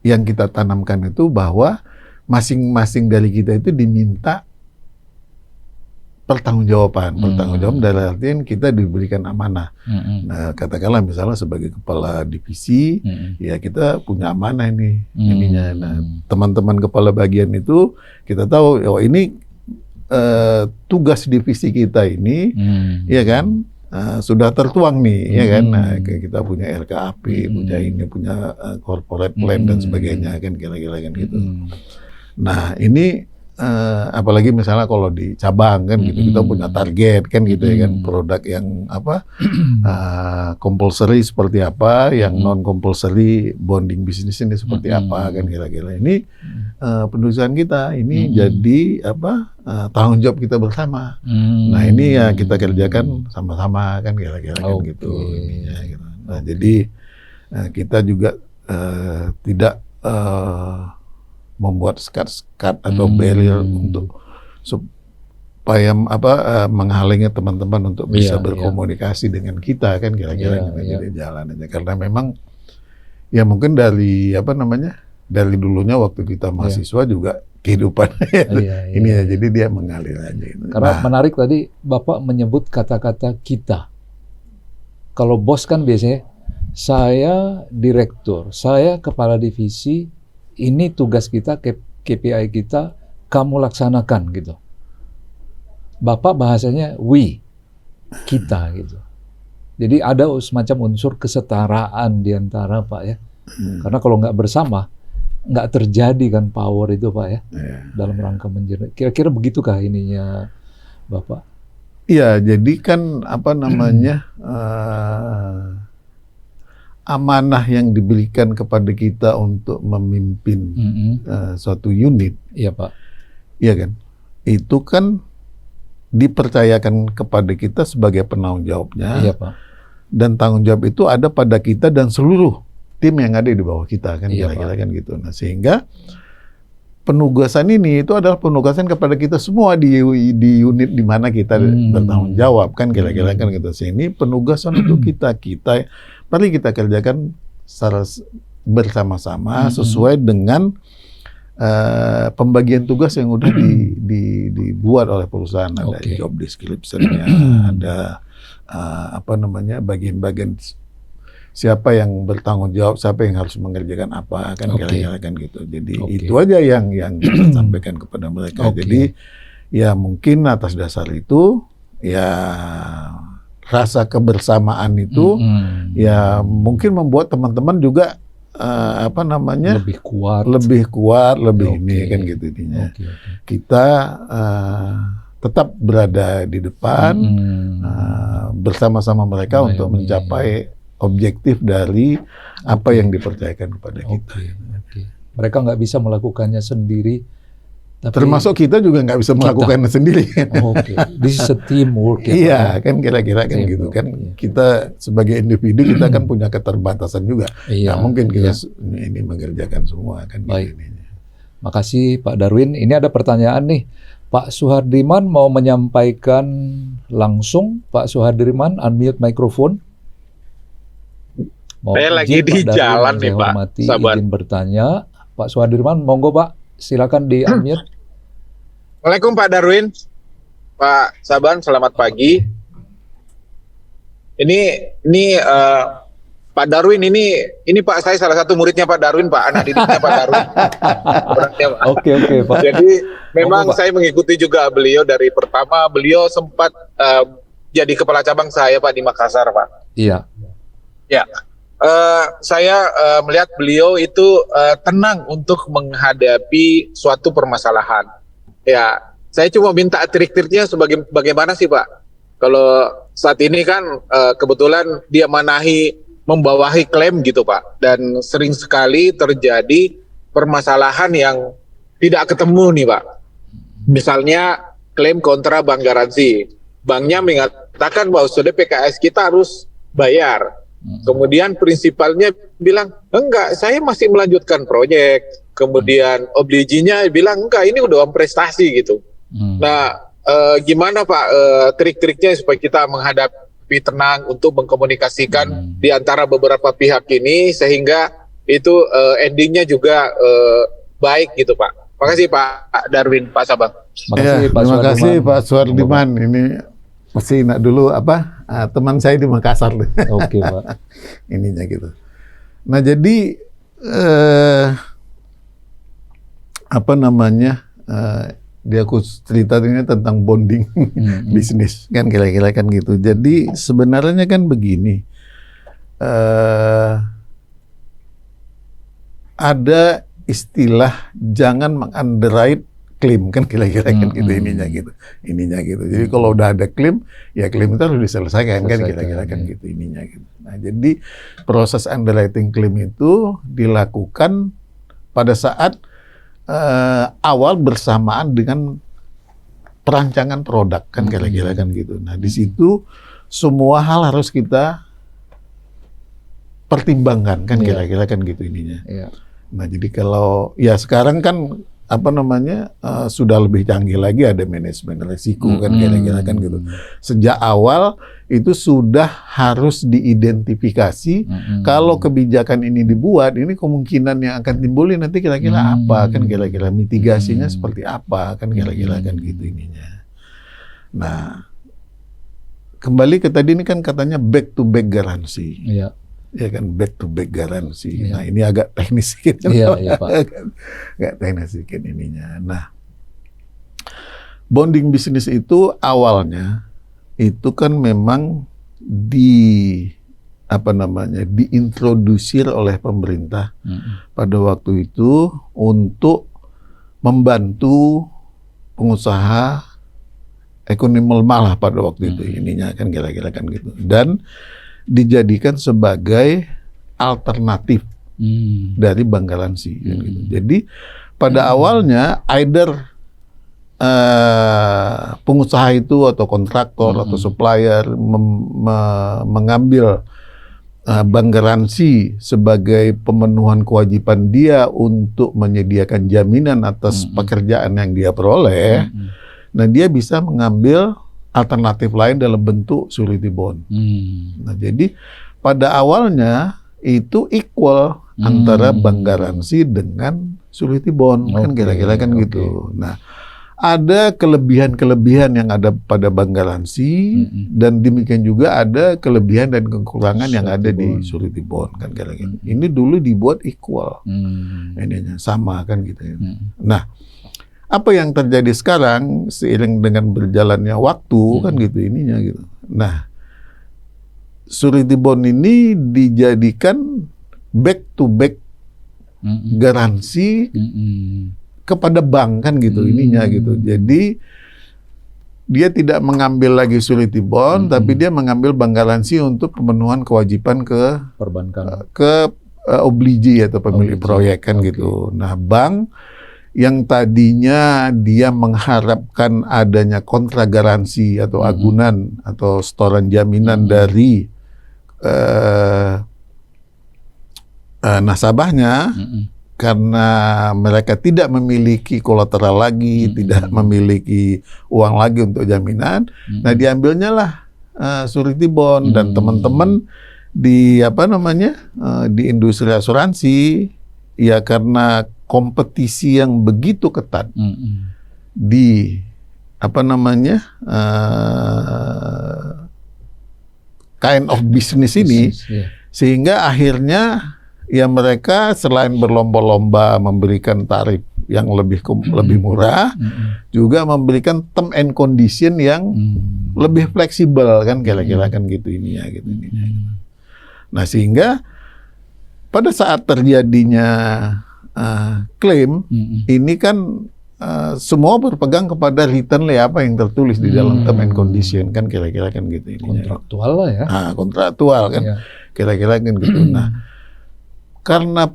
yang kita tanamkan itu bahwa masing-masing dari kita itu diminta pertanggungjawaban dari artian kita diberikan amanah. Nah, katakanlah misalnya sebagai kepala divisi, ya kita punya amanah ini ininya. Nah, teman-teman kepala bagian itu kita tahu, oh ini tugas divisi kita ini, ya kan, sudah tertuang nih, ya kan. Nah, kita punya RKAP, punya corporate plan dan sebagainya kan kira-kira kan gitu. Nah, ini apalagi misalnya kalau di cabang kan gitu kita punya target kan gitu ya kan, produk yang apa compulsory seperti apa, yang non compulsory bonding bisnis ini seperti apa kan kira-kira. Ini penulisan kita ini jadi apa tanggung jawab kita bersama. Nah ini ya kita kerjakan sama-sama kan kira-kira kan gitu. Ininya, gitu. Nah jadi kita juga tidak membuat sekat-sekat atau barrier untuk supaya menghalangi teman-teman untuk bisa berkomunikasi dengan kita kan kira-kira jadi jalan aja, karena memang ya mungkin dari apa namanya dari dulunya waktu kita mahasiswa juga kehidupan ini ya jadi dia mengalir aja gitu. Karena menarik tadi Bapak menyebut kata-kata kita. Kalau bos kan biasanya saya direktur, saya kepala divisi, ini tugas kita, KPI kita, kamu laksanakan gitu. Bapak bahasanya we, kita gitu. Jadi ada semacam unsur kesetaraan di antara Pak ya. Karena kalau nggak bersama, nggak terjadi kan power itu Pak ya. Dalam rangka menjadi. Kira-kira begitukah ininya Bapak? Iya, jadi kan apa namanya amanah yang diberikan kepada kita untuk memimpin suatu unit, iya Pak, iya kan, itu kan dipercayakan kepada kita sebagai penanggung jawabnya, iya Pak, dan tanggung jawab itu ada pada kita dan seluruh tim yang ada di bawah kita kan kira-kira kan gitu. Nah sehingga penugasan ini itu adalah penugasan kepada kita semua di unit di mana kita bertanggung jawab kan kira-kira kan gitu. Sehingga ini penugasan untuk kita mari kita kerjakan secara bersama-sama sesuai dengan pembagian tugas yang udah dibuat oleh perusahaan. Ada job description-nya, ada apa namanya bagian-bagian siapa yang bertanggung jawab, siapa yang harus mengerjakan apa kan kira-kira kan gitu. Jadi itu aja yang kita sampaikan kepada mereka. Jadi ya mungkin atas dasar itu ya rasa kebersamaan itu ya mungkin membuat teman-teman juga apa namanya lebih kuat, lebih ini kan gitu intinya. Kita tetap berada di depan bersama-sama mereka untuk mencapai objektif dari apa yang dipercayakan kepada kita. Mereka nggak bisa melakukannya sendiri Termasuk kita juga nggak bisa melakukan sendiri. Oke, this is a teamwork ya. Iya, kan kira-kira kan gitu kan. Iya. Kita sebagai individu kita kan punya keterbatasan juga. Iya, Nggak mungkin kita iya. ini mengerjakan semua kan. Baik. Gitu. Makasih Pak Darwin. Ini ada pertanyaan nih. Pak Suhardiman mau menyampaikan langsung. Pak Suhardiman, unmute mikrofon. Saya lagi di jalan nih, Pak. Sabar. Izin bertanya. Pak Suhardiman, monggo Pak. Silakan di unmute. Assalamualaikum Pak Darwin. Pak Saban, selamat pagi. Ini Pak Darwin ini Pak, saya salah satu muridnya Pak Darwin, Pak, anak didiknya Pak Darwin. Orangnya, Pak. Oke Pak. Jadi memang saya mengikuti juga beliau dari pertama. Beliau sempat jadi kepala cabang saya Pak di Makassar, Pak. Iya. Ya. Saya melihat beliau itu tenang untuk menghadapi suatu permasalahan. Ya, saya cuma minta trik-triknya bagaimana sih Pak? Kalau saat ini kan kebetulan dia membawahi klaim gitu Pak, dan sering sekali terjadi permasalahan yang tidak ketemu nih Pak. Misalnya klaim kontra bank garansi, banknya mengatakan bahwa sudah PKS kita harus bayar. Kemudian prinsipalnya bilang, enggak, saya masih melanjutkan proyek. Kemudian obliginya bilang, enggak, ini udah prestasi gitu. Nah, gimana Pak trik-triknya supaya kita menghadapi tenang untuk mengkomunikasikan di antara beberapa pihak ini, sehingga itu endingnya juga baik gitu Pak. Makasih Pak Darwin, Pak Sabang. Terima kasih Pak Suhardiman. Ini mesti nak dulu teman saya di Makassar. Oke Pak. Ininya gitu. Nah jadi dia aku cerita ini tentang bonding bisnis kan kira-kira kan gitu. Jadi sebenarnya kan begini, ada istilah jangan mengunderwrite klaim kan kira-kira kan gitu ininya gitu. Jadi kalau udah ada klaim, ya klaim itu harus diselesaikan kan kira-kira kan gitu ininya gitu. Nah, jadi proses underwriting klaim itu dilakukan pada saat awal bersamaan dengan perancangan produk kan kira-kira kan gitu. Nah, di situ semua hal harus kita pertimbangkan kan kira-kira kan gitu ininya. Nah, jadi kalau ya sekarang kan sudah lebih canggih lagi, ada manajemen risiko kan kira-kira kan gitu. Sejak awal itu sudah harus diidentifikasi kalau kebijakan ini dibuat, ini kemungkinan yang akan timbul nanti kira-kira apa kan kira-kira mitigasinya seperti apa kan kira-kira kan gitu ininya. Nah, kembali ke tadi ini kan katanya back to back garansi. Iya. Ya kan, back to back garansi. Nah, ini agak teknis sedikit. Iya, Pak. Agak teknis sedikit ininya. Nah, bonding bisnis itu awalnya itu kan memang diintrodusir oleh pemerintah pada waktu itu untuk membantu pengusaha ekonomi lemah pada waktu itu ininya kan kira-kira kan gitu. Dan dijadikan sebagai alternatif dari bank garansi. Kan gitu. Jadi pada awalnya either pengusaha itu atau kontraktor atau supplier mengambil bank garansi sebagai pemenuhan kewajiban dia untuk menyediakan jaminan atas pekerjaan yang dia peroleh. Nah, dia bisa mengambil alternatif lain dalam bentuk surety bond. Nah, jadi pada awalnya itu equal antara bank garansi dengan surety bond kan kira-kira kan gitu. Nah, ada kelebihan-kelebihan yang ada pada bank garansi dan demikian juga ada kelebihan dan kekurangan yang ada di surety bond kan kira-kira. Ini dulu dibuat equal, ininya sama kan gitu. Nah, apa yang terjadi sekarang seiring dengan berjalannya waktu kan gitu ininya gitu. Nah, surety bond ini dijadikan back to back garansi kepada bank kan gitu ininya gitu. Jadi dia tidak mengambil lagi surety bond, tapi dia mengambil bank garansi untuk pemenuhan kewajiban ke perbankan, ke obligee atau pemilik proyek kan gitu. Nah, bank yang tadinya dia mengharapkan adanya kontra garansi atau agunan atau setoran jaminan dari nasabahnya, karena mereka tidak memiliki kolateral lagi, tidak memiliki uang lagi untuk jaminan, nah diambilnya lah surety bond. Dan teman-teman di di industri asuransi, ya karena kompetisi yang begitu ketat di kind of business ini, sehingga akhirnya ya mereka selain berlomba-lomba memberikan tarif yang lebih murah, juga memberikan term and condition yang lebih fleksibel, kan kira-kira kan gitu ininya. Nah sehingga pada saat terjadinya klaim ini kan semua berpegang kepada written apa yang tertulis di dalam term and condition, kan kira-kira kan gitu ininya. Kontraktual lah ya. Kontraktual kan, kira-kira kan gitu. Nah karena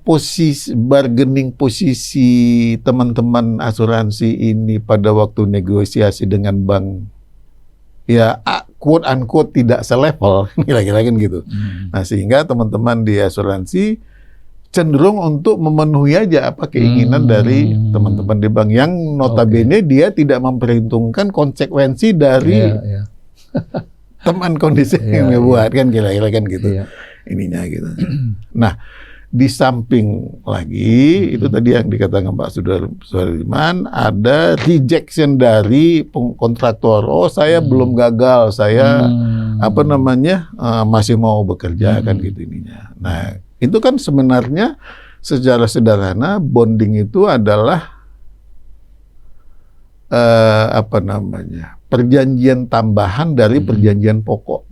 bargaining posisi teman-teman asuransi ini pada waktu negosiasi dengan bank, ya quote unquote tidak selevel, kira-kira kan gitu. Nah sehingga teman-teman di asuransi cenderung untuk memenuhi aja apa keinginan dari teman-teman di bank yang notabene dia tidak memperhitungkan konsekuensi dari teman kondisi yang dia buat, kan kira-kira kan gitu. Ininya gitu. Nah di samping lagi itu tadi yang dikatakan Pak Sudarman, ada rejection dari kontraktor. Oh saya belum gagal, saya masih mau bekerja, kan gitu ininya. Nah itu kan sebenarnya secara sederhana bonding itu adalah perjanjian tambahan dari perjanjian pokok.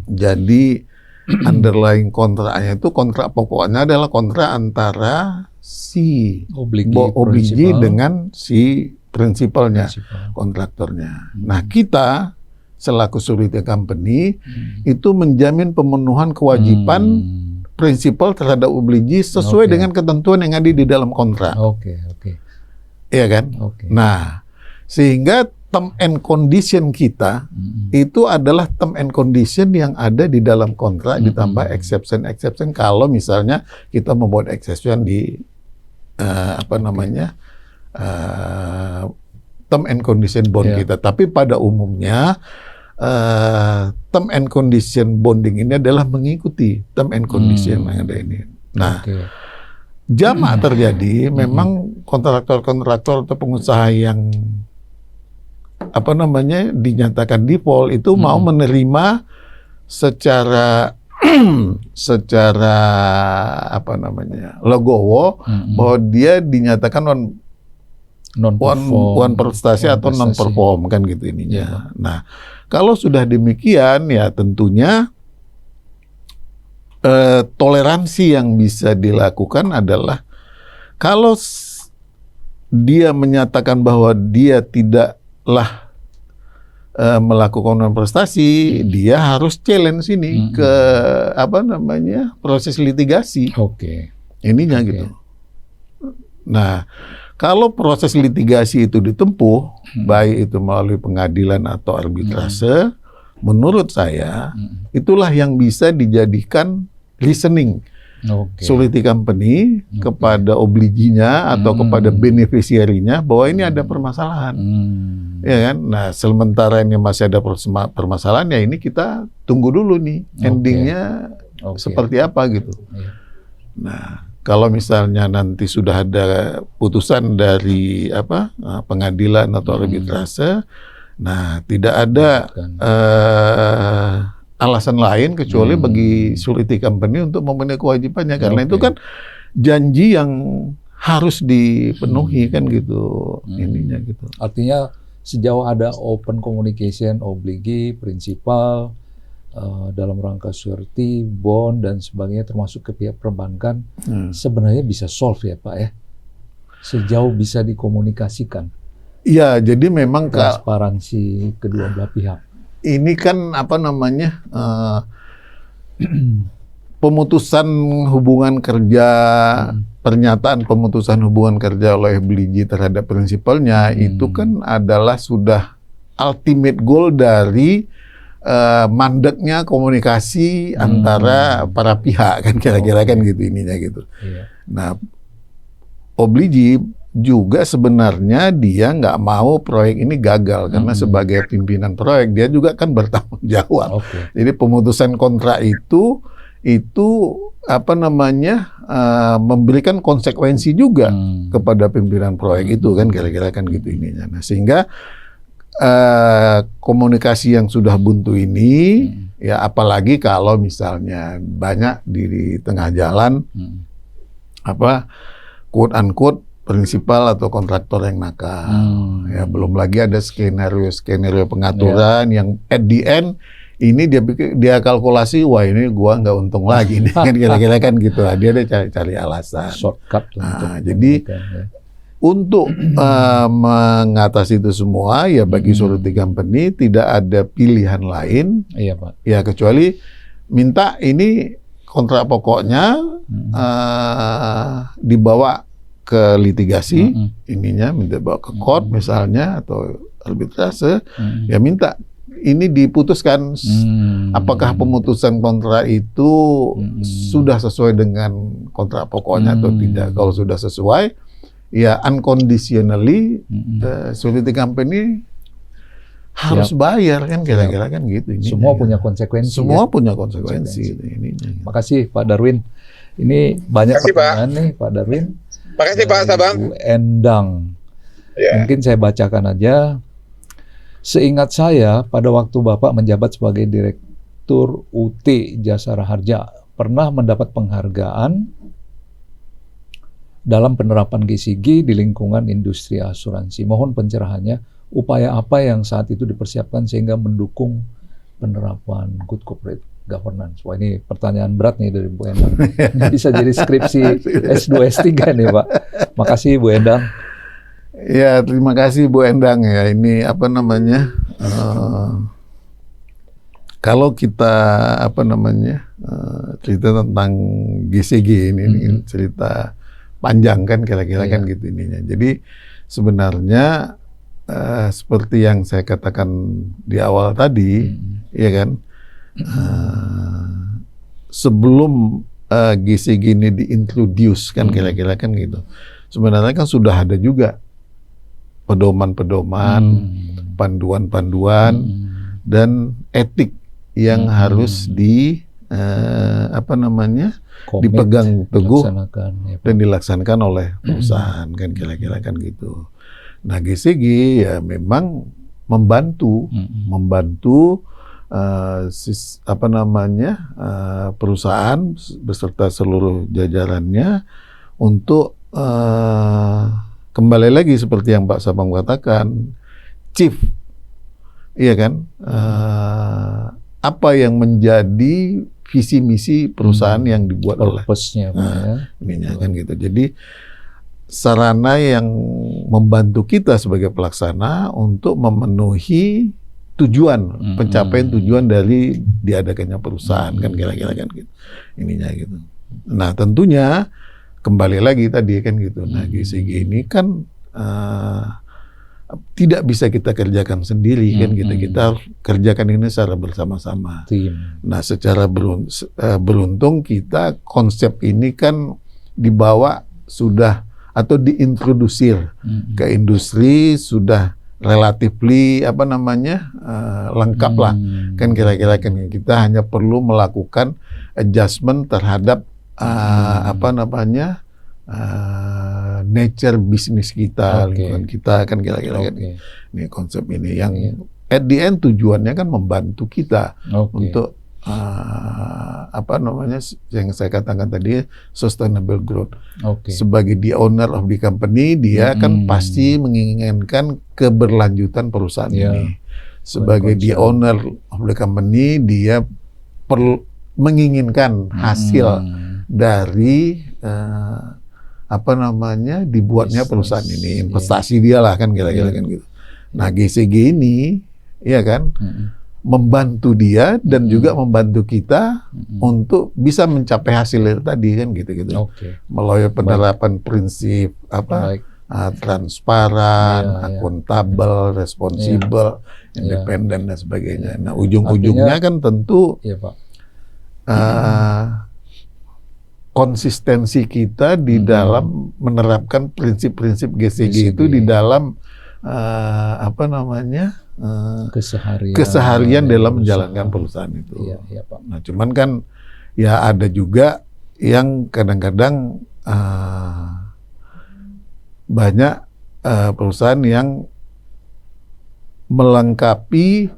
Jadi underlying kontraknya itu, kontrak pokoknya adalah kontrak antara si obligi dengan si prinsipalnya, kontraktornya. Nah kita selaku surety company itu menjamin pemenuhan kewajiban prinsipal terhadap obligi sesuai dengan ketentuan yang ada di dalam kontrak. Iya kan? Nah, sehingga term and condition kita itu adalah term and condition yang ada di dalam kontrak, ditambah exception kalau misalnya kita membuat exception di term and condition bond kita. Tapi pada umumnya term and condition bonding ini adalah mengikuti term and condition yang ada ini. Nah, jamak terjadi memang kontraktor-kontraktor atau pengusaha yang dinyatakan default itu mau menerima secara legowo bahwa dia dinyatakan one prestasi atau non perform, kan gitu ininya. Nah kalau sudah demikian ya tentunya toleransi yang bisa dilakukan adalah kalau dia menyatakan bahwa dia tidaklah melakukan non prestasi, dia harus challenge ini ke proses litigasi. Ininya gitu. Nah kalau proses litigasi itu ditempuh, baik itu melalui pengadilan atau arbitrase, menurut saya itulah yang bisa dijadikan listening surety company kepada obliginya atau kepada beneficiary-nya bahwa ini ada permasalahan, ya kan? Nah, sementara ini masih ada permasalahan, ya ini kita tunggu dulu nih endingnya seperti apa gitu. Nah, kalau misalnya nanti sudah ada putusan dari pengadilan atau arbitrase, nah tidak ada alasan lain kecuali bagi surety company untuk memenuhi kewajibannya, karena itu kan janji yang harus dipenuhi, kan gitu ininya gitu. Artinya sejauh ada open communication, obligi, prinsipal dalam rangka surety, bond dan sebagainya termasuk ke pihak perbankan, sebenarnya bisa solve ya Pak ya, sejauh bisa dikomunikasikan. Iya, jadi memang transparansi kedua belah pihak. Ini kan pemutusan hubungan kerja pernyataan pemutusan hubungan kerja oleh Bliji terhadap prinsipalnya itu kan adalah sudah ultimate goal dari mandeknya komunikasi antara para pihak kan kira-kira kan gitu ininya gitu. Iya. Nah, Obliji juga sebenarnya dia nggak mau proyek ini gagal karena sebagai pimpinan proyek dia juga kan bertanggung jawab. Jadi pemutusan kontrak itu apa namanya memberikan konsekuensi juga kepada pimpinan proyek itu kan kira-kira kan gitu ininya. Nah, sehingga komunikasi yang sudah buntu ini ya apalagi kalau misalnya banyak di tengah jalan apa quote unquote prinsipal atau kontraktor yang nakal. Ya belum lagi ada skenario pengaturan yang at the end ini dia kalkulasi wah ini gua nggak untung lagi nih kan kira-kira kan gitu lah. Dia cari alasan Shortcut. Jadi untuk mengatasi itu semua ya bagi Surety Company tidak ada pilihan lain ya kecuali minta ini kontrak pokoknya dibawa ke litigasi ininya minta bawa ke court misalnya atau arbitrase ya minta ini diputuskan apakah pemutusan kontrak itu sudah sesuai dengan kontrak pokoknya atau tidak. Kalau sudah sesuai ya unconditionally Surety Company harus bayar kan kira-kira kan gitu. Semua punya konsekuensi. Semua punya konsekuensi. Makasih Pak Darwin. Ini banyak pertanyaan nih Pak Darwin. Makasih Pak Sabang. Bu Endang. Mungkin saya bacakan aja. Seingat saya pada waktu Bapak menjabat sebagai Direktur UT Jasara Harja pernah mendapat penghargaan dalam penerapan GCG di lingkungan industri asuransi. Mohon pencerahannya, upaya apa yang saat itu dipersiapkan sehingga mendukung penerapan good corporate governance? Wah ini pertanyaan berat nih dari Bu Endang. Bisa jadi skripsi S2, S3 nih Pak. Makasih Bu Endang. Ya terima kasih Bu Endang ya. Ini apa namanya, kalau kita apa namanya cerita tentang GCG ini cerita panjang kan kira-kira kan gitu ininya. Jadi sebenarnya seperti yang saya katakan di awal tadi, ya kan, sebelum GCG ini diintroduce kan kira-kira kan gitu. Sebenarnya kan sudah ada juga pedoman-pedoman, panduan-panduan dan etik yang harus apa namanya dipegang teguh dan dilaksanakan oleh perusahaan kan kira-kira kan gitu. Nah GCG ya memang membantu apa namanya perusahaan beserta seluruh jajarannya untuk kembali lagi seperti yang Pak Sabang katakan, chief, iya kan, apa yang menjadi visi misi perusahaan yang dibuat oleh ininya kan gitu. Jadi sarana yang membantu kita sebagai pelaksana untuk memenuhi tujuan pencapaian tujuan dari diadakannya perusahaan kan kira-kira kan gitu ininya gitu. Nah tentunya kembali lagi tadi kan gitu. Nah GCG ini kan tidak bisa kita kerjakan sendiri kan gitu. Kita harus kerjakan ini secara bersama-sama. Nah secara beruntung kita konsep ini kan dibawa sudah atau diintrodusir ke industri sudah relatively apa namanya lengkap lah kan kira-kira kan kita hanya perlu melakukan adjustment terhadap apa namanya nature bisnis kita, lingkungan kita kan kira-kira kan ini konsep ini yang at the end tujuannya kan membantu kita untuk apa namanya yang saya katakan tadi sustainable growth. Sebagai the owner of the company dia kan pasti menginginkan keberlanjutan perusahaan ini. Sebagai the owner of the company dia menginginkan hasil dari apa namanya dibuatnya perusahaan ini, investasi dia lah kan kira-kira kan gitu. Nah GCG ini ya kan membantu dia dan juga membantu kita untuk bisa mencapai hasil itu tadi kan gitu. Oke. Melalui penerapan prinsip Baik. transparan, Iya. akuntabel, responsibel, independen dan sebagainya. Nah, ujung-ujungnya kan tentu Iya, Pak. konsistensi kita di dalam menerapkan prinsip-prinsip GCG itu di dalam keseharian dalam menjalankan perusahaan itu. Iya, Pak. Nah, cuman kan ya ada juga yang kadang-kadang banyak perusahaan yang melengkapi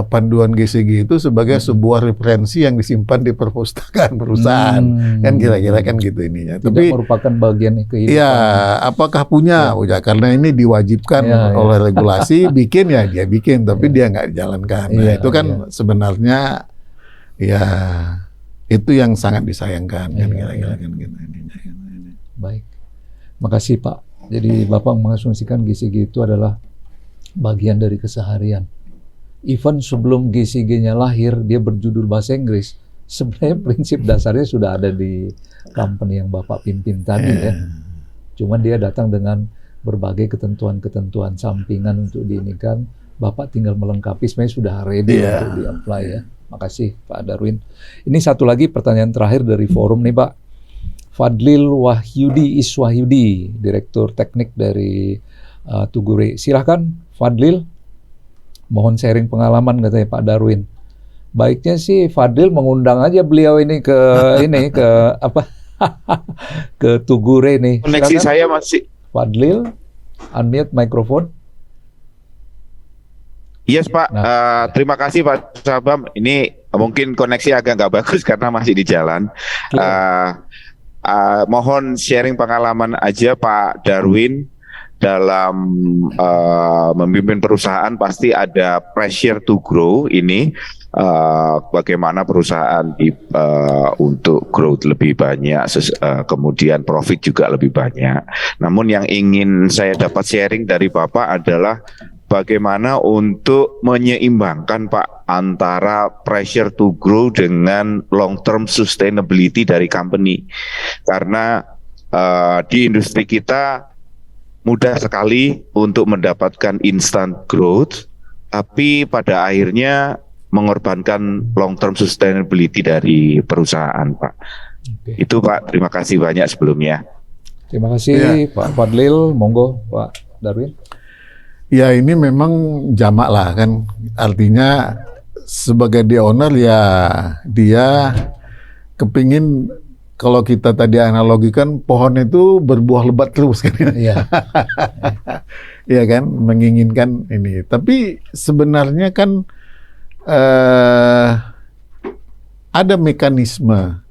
panduan GCG itu sebagai sebuah referensi yang disimpan di perpustakaan perusahaan, kan kira-kira kan gitu ininya. Tidak Tapi merupakan bagian kehidupan. ya, apakah punya? Ya, karena ini diwajibkan oleh regulasi, bikin ya dia bikin, tapi dia nggak dijalankan. Nah, itu kan sebenarnya ya itu yang sangat disayangkan kan kira-kira kan gitu ininya. Baik. Makasih Pak. Jadi Bapak mengasumsikan GCG itu adalah bagian dari keseharian. Even sebelum GCG-nya lahir, dia berjudul bahasa Inggris. Sebenarnya prinsip dasarnya sudah ada di company yang Bapak pimpin tadi ya. Cuman dia datang dengan berbagai ketentuan-ketentuan sampingan untuk diinikan. Bapak tinggal melengkapi, sebenarnya sudah ready untuk di-apply ya. Makasih Pak Darwin. Ini satu lagi pertanyaan terakhir dari forum nih Pak. Fadlil Iswahyudi, Direktur Teknik dari Tugure. Silahkan Fadlil, mohon sharing pengalaman katanya Pak Darwin. Baiknya sih Fadlil mengundang aja beliau ini ke ke Tugure nih. Koneksi saya masih. Fadlil, unmute mikrofon. Yes Pak, terima kasih Pak Sabam. Ini mungkin koneksi agak nggak bagus karena masih di jalan. Mohon sharing pengalaman aja Pak Darwin dalam memimpin perusahaan. Pasti ada pressure to grow ini, bagaimana perusahaan untuk growth lebih banyak, kemudian profit juga lebih banyak. Namun yang ingin saya dapat sharing dari Bapak adalah bagaimana untuk menyeimbangkan Pak antara pressure to grow dengan long term sustainability dari company. Karena di industri kita mudah sekali untuk mendapatkan instant growth, tapi pada akhirnya mengorbankan long term sustainability dari perusahaan Pak. Itu Pak, terima kasih banyak sebelumnya. Terima kasih Pak Fadlil, monggo Pak Darwin. Ya ini memang jamak lah kan, artinya sebagai dia owner ya dia kepingin, kalau kita tadi analogikan pohon itu berbuah lebat terus kan, Iya. ya kan, menginginkan ini. Tapi sebenarnya kan ada mekanisme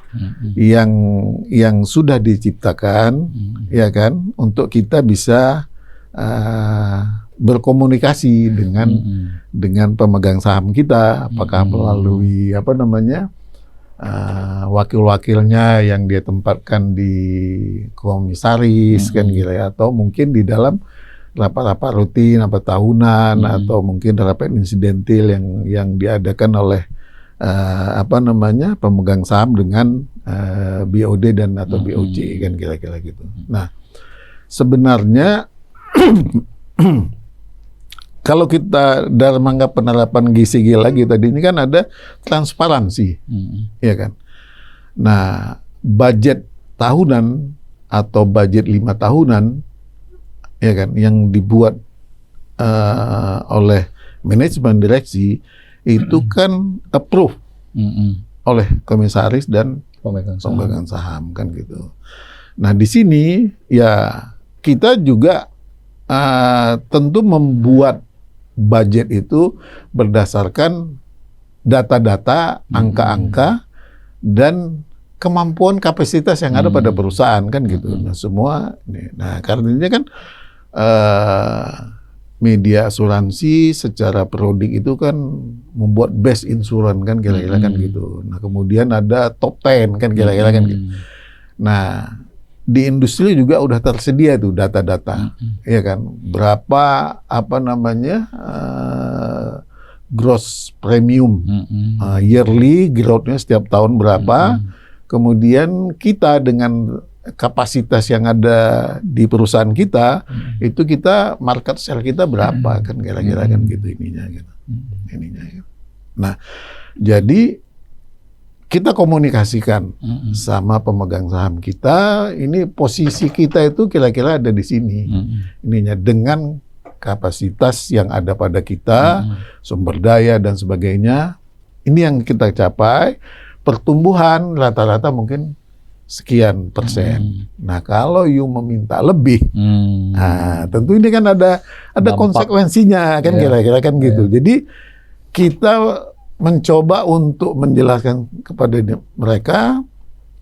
yang sudah diciptakan, ya kan, untuk kita bisa berkomunikasi dengan pemegang saham kita, apakah melalui wakil-wakilnya yang dia tempatkan di komisaris kan gitu ya, atau mungkin di dalam rapat-rapat rutin, tahunan, atau mungkin rapat insidentil yang diadakan oleh pemegang saham dengan BOD dan atau BOC kan kira-kira gitu. Nah, sebenarnya kalau kita dalam rangka penerapan GCG lagi tadi ini kan ada transparansi, ya kan. Nah, budget tahunan atau budget 5 tahunan, ya kan, yang dibuat oleh manajemen direksi itu kan approve oleh komisaris dan pemegang saham kan gitu. Nah, di sini ya kita juga tentu membuat budget itu berdasarkan data-data, angka-angka, dan kemampuan kapasitas yang ada pada perusahaan kan gitu. Nah semua, nah karenanya kan media asuransi secara periodik itu kan membuat best insurance kan kira-kira kan gitu. Nah kemudian ada top 10 kan kira-kira kan gitu. Nah di industri juga udah tersedia tuh data-data, ya kan, berapa gross premium, yearly growth-nya setiap tahun berapa, kemudian kita dengan kapasitas yang ada di perusahaan kita, itu kita market share kita berapa kan kira-kira kan gitu ininya gitu. Gitu. Nah, jadi kita komunikasikan sama pemegang saham kita, ini posisi kita itu kira-kira ada di sini. Ininya dengan kapasitas yang ada pada kita, sumber daya dan sebagainya. Ini yang kita capai, pertumbuhan rata-rata mungkin sekian persen. Nah, kalau you meminta lebih, nah, tentu ini kan ada konsekuensinya kan kira-kira kan gitu. Jadi kita mencoba untuk menjelaskan kepada mereka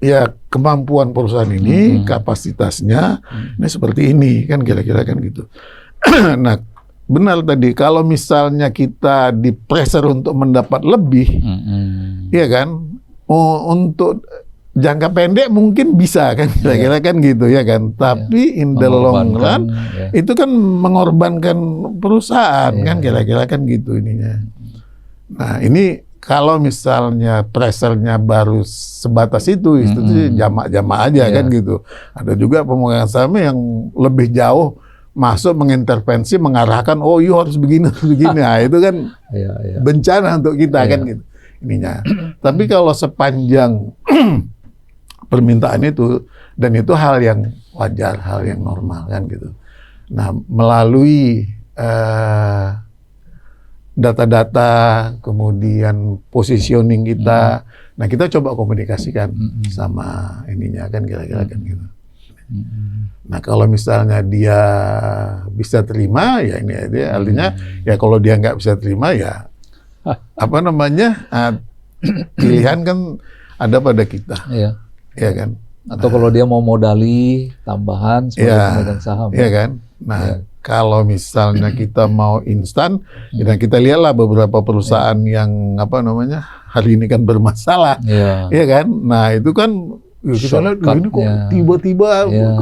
ya kemampuan perusahaan ini, kapasitasnya ini seperti ini kan kira-kira kan gitu. Nah, benar tadi kalau misalnya kita di pressure untuk mendapat lebih, ya kan, untuk jangka pendek mungkin bisa kan kira-kira kan gitu ya kan, tapi in the long run itu kan mengorbankan perusahaan kan kira-kira kan gitu ininya. Nah, ini kalau misalnya pressure-nya baru sebatas itu jamak-jamak aja kan gitu. Ada juga pemegang saham yang lebih jauh masuk mengintervensi, mengarahkan, oh you harus begini, harus begini. Nah, itu kan bencana untuk kita kan gitu ininya. Tapi kalau sepanjang permintaan itu, dan itu hal yang wajar, hal yang normal kan gitu. Nah, melalui data-data, kemudian positioning kita, nah kita coba komunikasikan sama ininya kan kira-kira kan gitu. Nah, kalau misalnya dia bisa terima, ya ini dia artinya ya kalau dia nggak bisa terima ya apa namanya pilihan kan ada pada kita. Ya kan. Atau kalau dia mau modali tambahan sebagai pemegang saham. Iya kan. Nah, kalau misalnya kita mau instan, dan kita lihatlah beberapa perusahaan yang apa namanya hari ini kan bermasalah, ya kan. Nah, itu kan kita lihat ini kok tiba-tiba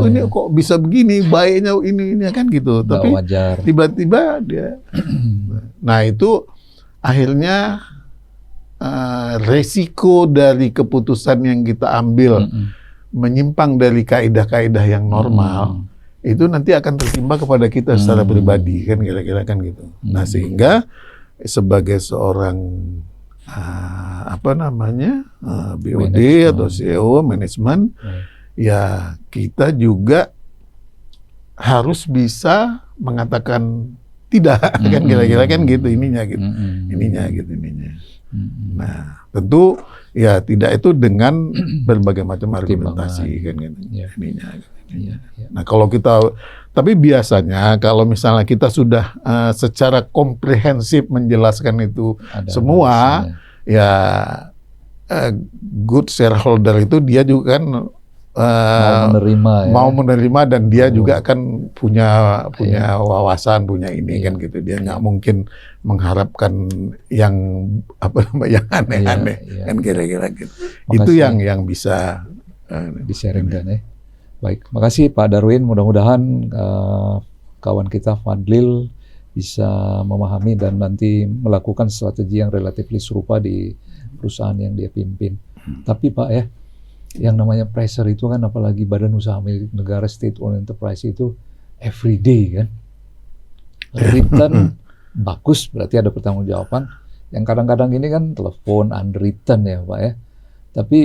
ini kok bisa begini, baiknya ini kan gitu. Tapi tiba-tiba dia, nah itu akhirnya resiko dari keputusan yang kita ambil menyimpang dari kaidah-kaidah yang normal itu nanti akan tertimpa kepada kita secara pribadi kan kira-kira kan gitu. Nah, sehingga sebagai seorang apa namanya BOD atau CEO manajemen ya kita juga harus bisa mengatakan tidak kan kira-kira kan gitu ininya. Nah, tentu ya tidak itu dengan berbagai macam argumentasi kan gitu. Nah, kalau kita tapi biasanya kalau misalnya kita sudah secara komprehensif menjelaskan itu semua ya good shareholder itu dia juga kan mau menerima dan dia juga kan punya wawasan, punya ini kan gitu. Dia nggak mungkin mengharapkan yang apa namanya yang aneh-aneh kan kira-kira gitu. Itu yang bisa di-sharingkan ya. Baik, makasih Pak Darwin. Mudah-mudahan kawan kita Fadlil bisa memahami dan nanti melakukan strategi yang relatif serupa di perusahaan yang dia pimpin. Tapi Pak ya, yang namanya pressure itu kan apalagi badan usaha milik negara state-owned enterprise itu everyday kan. Return bagus berarti ada pertanggungjawaban. Yang kadang-kadang ini kan telepon unwritten ya Pak ya. Tapi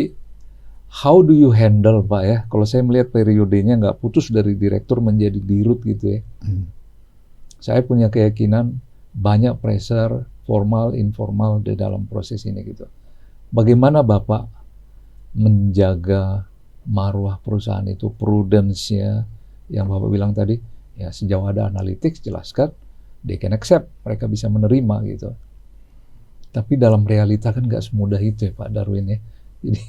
how do you handle Pak ya? Kalau saya melihat periodenya nggak putus dari direktur menjadi dirut gitu ya. Saya punya keyakinan banyak pressure formal, informal di dalam proses ini gitu. Bagaimana Bapak menjaga marwah perusahaan itu, prudence-nya yang Bapak bilang tadi, ya sejauh ada analytics jelaskan, they can accept, mereka bisa menerima gitu. Tapi dalam realita kan nggak semudah itu ya Pak Darwin ya. Jadi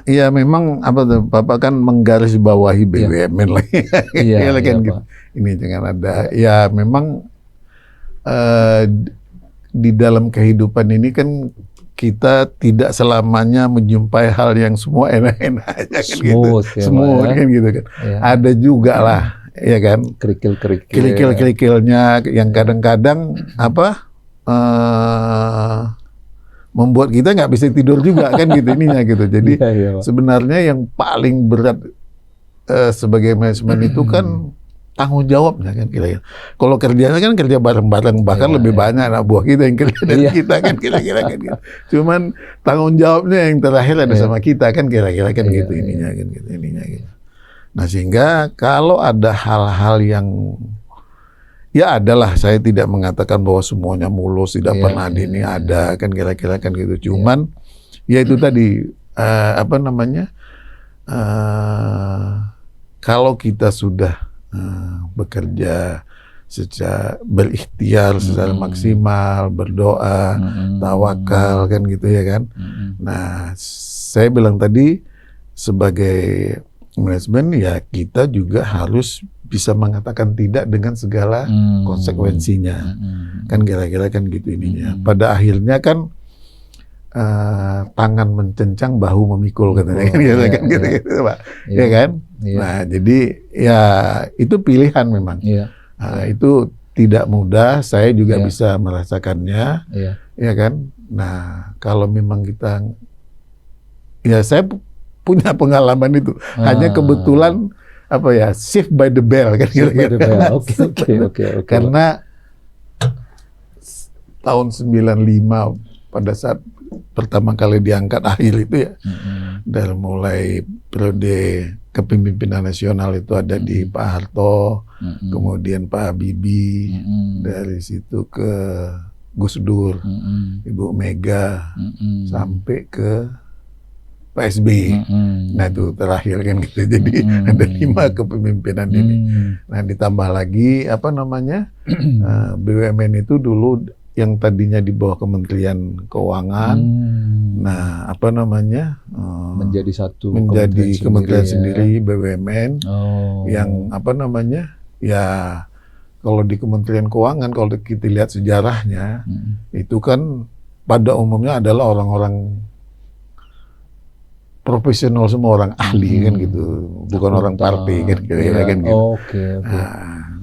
ya memang apa tuh Bapak kan menggarisbawahi BUMN lagi. Kan gitu. Ini jangan ada. Ya memang di dalam kehidupan ini kan kita tidak selamanya menjumpai hal yang semua enak-enak aja kan gitu. Smooth kan gitu kan. Ada juga lah ya kan? Kerikil-kerikilnya yang kadang-kadang membuat kita nggak bisa tidur juga kan gitu ininya gitu. Jadi Pak. sebenarnya yang paling berat sebagai manajemen itu kan tanggung jawabnya kan kira-kira. Kalau kerjanya kan kerja bareng-bareng, bahkan lebih banyak anak buah kita yang kerja dari kita kan kira-kira kan gitu. Cuman tanggung jawabnya yang terakhir ada sama kita kan kira-kira kan gitu ininya kan gitu ininya gitu. Nah sehingga kalau ada hal-hal yang ya adalah, saya tidak mengatakan bahwa semuanya mulus, tidak pernah ini ada kan kira-kira kan gitu. Cuman ya itu tadi kalau kita sudah bekerja secara berikhtiar, secara maksimal, berdoa, tawakal kan gitu ya kan. Nah, saya bilang tadi sebagai manajemen ya kita juga harus bisa mengatakan tidak dengan segala konsekuensinya. Kan kira-kira kan gitu ininya. Pada akhirnya kan tangan mencencang, bahu memikul katanya kan gitu Pak. Ya kan? Nah, jadi ya itu pilihan memang. Itu tidak mudah, saya juga bisa merasakannya. Ya kan? Nah, kalau memang kita ya saya punya pengalaman itu. Hanya kebetulan shift by the bell kan kira-kira. Oke. Karena tahun 95 pada saat pertama kali diangkat akhir itu ya, dari mulai periode kepemimpinan nasional itu ada di Pak Harto, kemudian Pak Habibie, dari situ ke Gus Dur, Ibu Mega, sampai ke Pak SBY. Nah itu terakhir kan gitu. Jadi ada 5 kepemimpinan ini. Nah ditambah lagi BUMN itu dulu yang tadinya di bawah Kementerian Keuangan, nah menjadi satu kementerian sendiri BUMN, yang ya kalau di Kementerian Keuangan kalau kita lihat sejarahnya itu kan pada umumnya adalah orang-orang profesional, semua orang ahli kan gitu, bukan orang partai kan kira-kira kan gitu.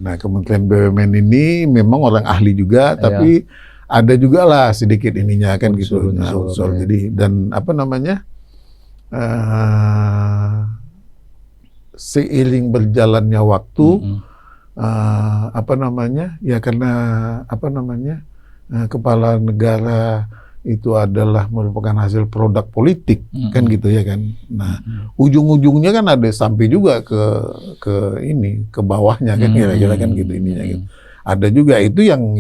Nah, Kementerian BUMN ini memang orang ahli juga, tapi ada juga lah sedikit ininya kan gitu. Jadi dan seiring berjalannya waktu, ya karena kepala negara itu adalah merupakan hasil produk politik kan gitu ya kan. Nah, ujung-ujungnya kan ada sampai juga ke bawahnya kan kira-kira kan gitu ininya gitu. Ada juga itu yang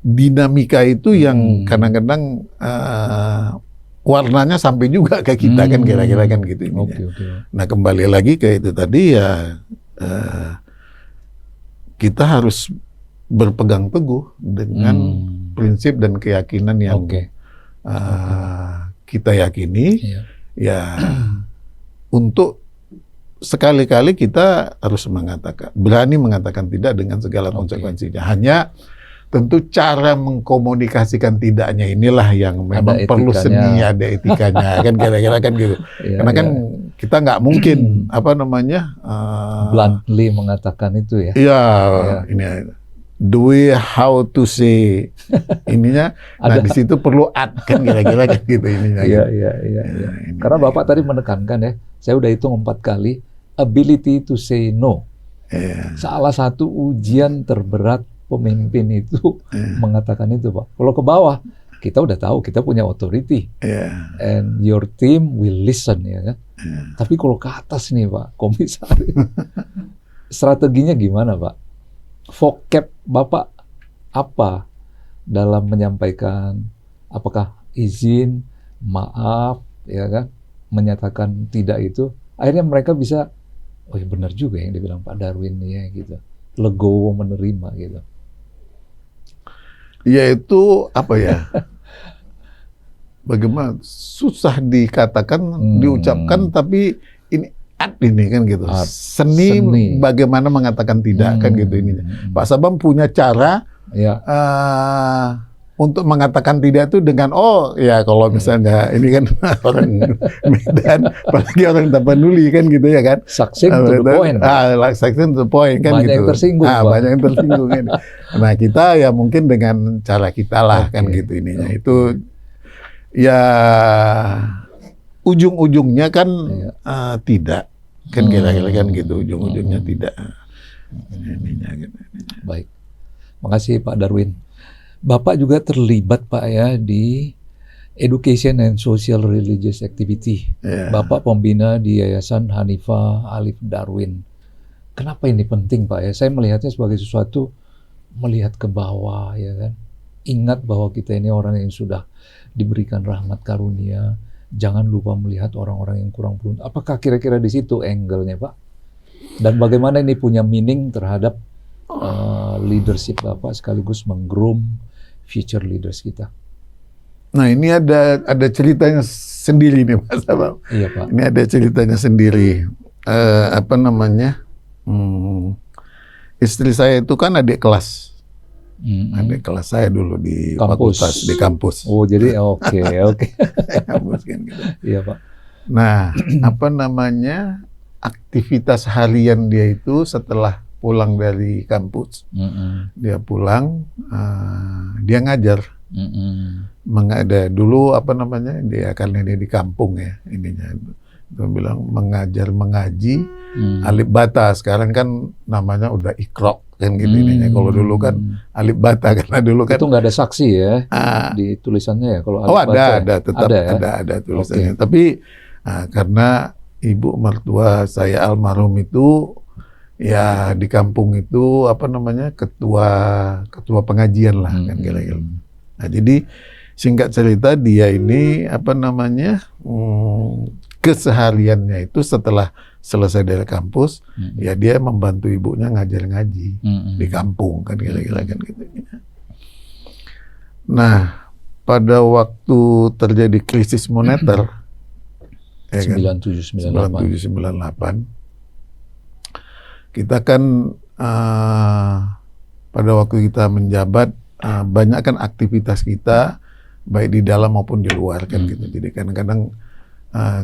dinamika itu yang kadang-kadang warnanya sampai juga ke kita kan kira-kira kan gitu ininya. Nah, kembali lagi ke itu tadi ya, kita harus berpegang teguh dengan prinsip dan keyakinan yang kita yakini, ya untuk sekali-kali kita harus berani mengatakan tidak dengan segala konsekuensinya. Hanya tentu cara mengkomunikasikan tidaknya inilah yang memang perlu seni, ada etikanya kan kira-kira kan gitu. Karena kan kita nggak mungkin bluntly mengatakan itu ya. Ini the way how to say ininya, nah di situ perlu kan kira-kira kan gitu ininya. Karena Bapak tadi menekankan ya, saya udah hitung 4 kali, ability to say no. Salah satu ujian terberat pemimpin itu mengatakan itu, Pak. Kalau ke bawah, kita udah tahu kita punya authority, and your team will listen ya kan. Tapi kalau ke atas nih Pak, komisaris, strateginya gimana Pak? Vocab Bapak apa dalam menyampaikan, apakah izin, maaf, ya kan, menyatakan tidak itu, akhirnya mereka bisa, oh ya benar juga yang dibilang Pak Darwin ya gitu, legowo menerima gitu. Yaitu bagaimana susah dikatakan, diucapkan, tapi ini kan gitu. Seni bagaimana mengatakan tidak kan gitu ininya. Pak Sabam punya cara untuk mengatakan tidak itu dengan oh ya kalau misalnya ini kan orang Medan, apalagi orang Tapanuli kan gitu ya kan. Succinct to the point. Succinct to the point kan Banyak gitu. yang tersinggung, Pak. Banyak yang tersinggung kan. Nah kita ya mungkin dengan cara kita lah kan gitu ininya. Itu ya ujung-ujungnya kan tidak. Kan kira-kira kan gitu, ujung-ujungnya tidak. Ininya, gitu. Baik. Makasih Pak Darwin. Bapak juga terlibat Pak ya di Education and Social Religious Activity. Bapak pembina di Yayasan Hanifah Alif Darwin. Kenapa ini penting Pak ya? Saya melihatnya sebagai sesuatu melihat ke bawah ya kan. Ingat bahwa kita ini orang yang sudah diberikan rahmat karunia. Jangan lupa melihat orang-orang yang kurang beruntung. Apakah kira-kira di situ angle-nya Pak? Dan bagaimana ini punya meaning terhadap leadership Bapak sekaligus menggroom future leaders kita? Nah ini ada ceritanya sendiri nih Mas Abang. Iya Pak. Ini ada ceritanya sendiri. Apa namanya? Istri saya itu kan adik kelas. Adik kelas saya dulu di fakultas, di kampus. Oh jadi oke. Kampus kan gitu. Iya Pak. Nah apa namanya? Aktivitas harian dia itu setelah pulang dari kampus, dia pulang, dia ngajar. Ada dulu apa namanya? Dia karena dia di kampung ya ininya. Dia bilang mengajar mengaji alif bata. Sekarang kan namanya udah Iqra kan gitu ininya. Kalau dulu kan alif bata karena dulu kan itu nggak ada saksi ya di tulisannya ya kalau alif bata. ada tetap ada tulisannya. Tapi karena ibu mertua saya almarhum itu ya di kampung itu apa namanya ketua pengajian lah kan kira-kira. Nah jadi singkat cerita dia ini apa namanya kesehariannya itu setelah selesai dari kampus ya dia membantu ibunya ngajar ngaji di kampung kan kira-kira kan gitu. Nah pada waktu terjadi krisis moneter 97-98 kita kan pada waktu kita menjabat banyak kan aktivitas kita baik di dalam maupun di luar kan gitu. Jadi kadang-kadang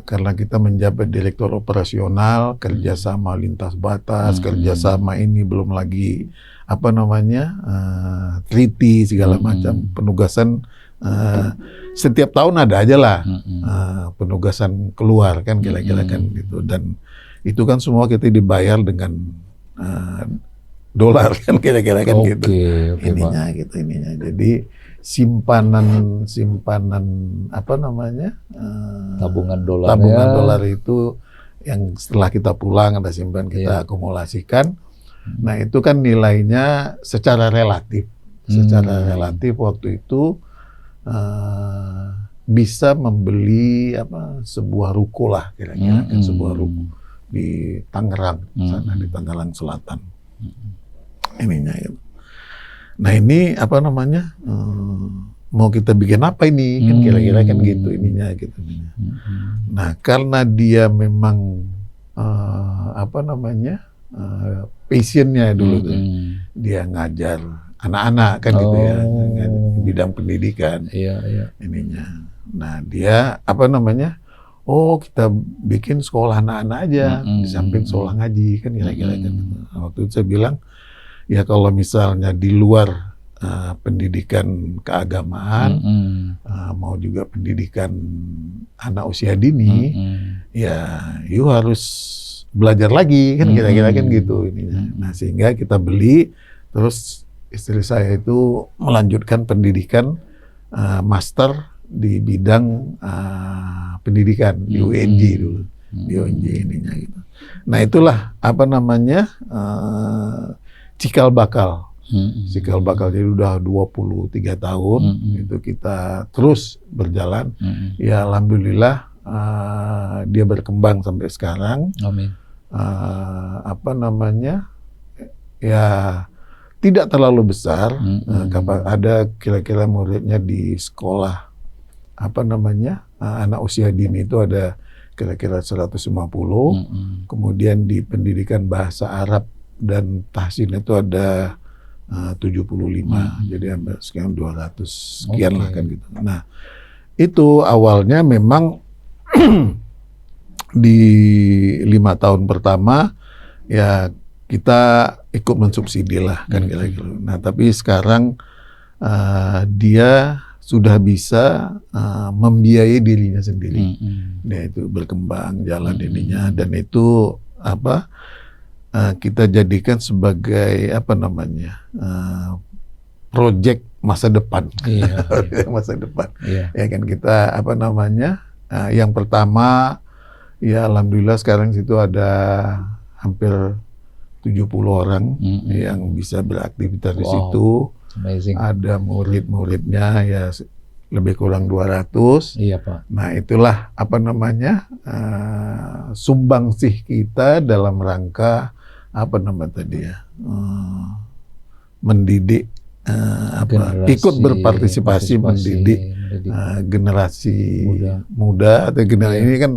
karena kita menjabat direktur operasional, kerjasama lintas batas, kerjasama ini belum lagi apa namanya treaty segala macam penugasan. Setiap tahun ada aja lah penugasan keluar kan kira-kira kan gitu, dan itu kan semua kita dibayar dengan dolar kan kira-kira kan gitu. Ininya Pak. Gitu ininya. Jadi simpanan apa namanya tabungan dolar itu yang setelah kita pulang ada simpan kita akumulasikan. Nah itu kan nilainya secara relatif waktu itu bisa membeli sebuah ruko lah kira-kira kan sebuah ruko di Tangerang sana di Tangerang Selatan ininya gitu. Nah ini apa namanya mau kita bikin apa ini kan kira-kira kan gitu ininya gitu. Nah karena dia memang apa namanya passionnya dulu tuh dia ngajar anak-anak kan gitu ya, bidang pendidikan ininya. Nah dia apa namanya, kita bikin sekolah anak-anak aja di samping sekolah ngaji kan kira-kira kan. Nah, waktu itu saya bilang ya kalau misalnya di luar pendidikan keagamaan, mau juga pendidikan anak usia dini, ya you harus belajar lagi kan kira-kira kan gitu ininya. Nah sehingga kita beli terus. Istri saya itu melanjutkan pendidikan master di bidang pendidikan di UNJ dulu, di UNJ ininya gitu. Nah itulah apa namanya cikal bakal, jadi udah 23 tahun itu kita terus berjalan. Ya alhamdulillah dia berkembang sampai sekarang. Amin. Apa namanya ya. Tidak terlalu besar, ada kira-kira muridnya di sekolah apa namanya anak usia dini itu ada kira-kira 150, kemudian di pendidikan bahasa Arab dan tahsin itu ada 75, jadi hampir sekian 200 sekian lah Oke. kan gitu. Nah, itu awalnya memang di 5 tahun pertama ya kita ikut mensubsidi lah kan kira-kira. Nah, tapi sekarang dia sudah bisa membiayai dirinya sendiri. Dia itu berkembang jalan ininya, dan itu apa kita jadikan sebagai apa namanya project masa depan. Iya, Masa depan. iya. Ya kan, kita apa namanya yang pertama ya alhamdulillah sekarang situ ada hampir 70 orang yang bisa beraktivitas di Wow. situ. Amazing. Ada murid-muridnya ya lebih kurang 200. Iya, Pak. Nah, itulah apa namanya sumbangsih kita dalam rangka apa namanya tadi ya mendidik ikut berpartisipasi mendidik generasi muda atau generasi ini kan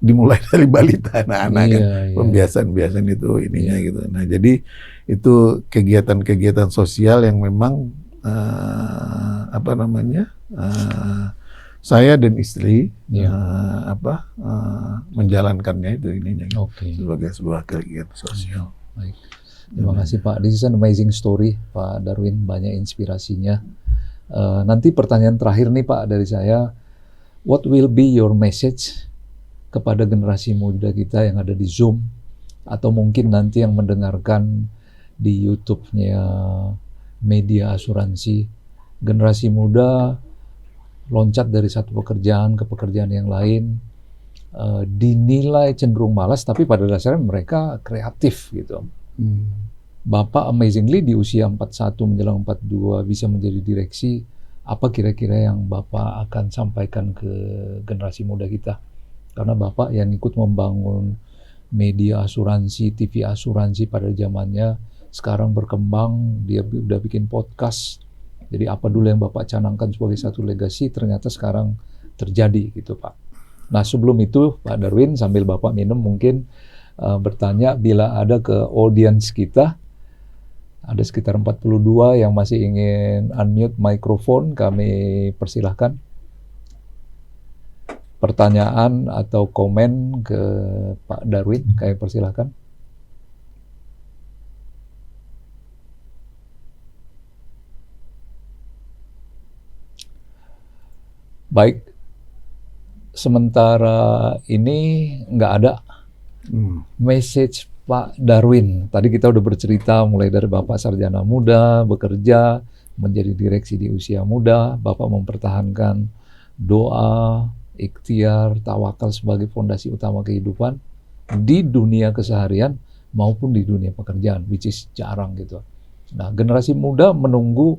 dimulai dari balita anak-anak kan, pembiasaan itu ininya gitu. Nah, jadi itu kegiatan-kegiatan sosial yang memang apa namanya saya dan istri menjalankannya itu ininya gitu, sebagai sebuah kegiatan sosial. Baik. Terima kasih Pak. This is an amazing story Pak Darwin, banyak inspirasinya. Nanti pertanyaan terakhir nih Pak dari saya, what will be your message kepada generasi muda kita yang ada di Zoom atau mungkin nanti yang mendengarkan di YouTube-nya Media Asuransi, generasi muda loncat dari satu pekerjaan ke pekerjaan yang lain, dinilai cenderung malas, tapi pada dasarnya mereka kreatif gitu. Bapak amazingly di usia 41 menjelang 42 bisa menjadi direksi. Apa kira-kira yang Bapak akan sampaikan ke generasi muda kita? Karena Bapak yang ikut membangun media asuransi, TV asuransi pada zamannya, sekarang berkembang, dia udah bikin podcast. Jadi apa dulu yang Bapak canangkan sebagai satu legasi, ternyata sekarang terjadi gitu Pak. Nah sebelum itu Pak Darwin, sambil Bapak minum mungkin bertanya, bila ada ke audiens kita, ada sekitar 42 yang masih ingin unmute mikrofon, kami persilahkan. Pertanyaan atau komen ke Pak Darwin, kami persilahkan. Baik, sementara ini nggak ada message Pak Darwin. Tadi kita udah bercerita mulai dari Bapak sarjana muda, bekerja, menjadi direksi di usia muda, Bapak mempertahankan doa, ikhtiar, tawakal sebagai fondasi utama kehidupan di dunia keseharian maupun di dunia pekerjaan, which is jarang gitu. Nah, generasi muda menunggu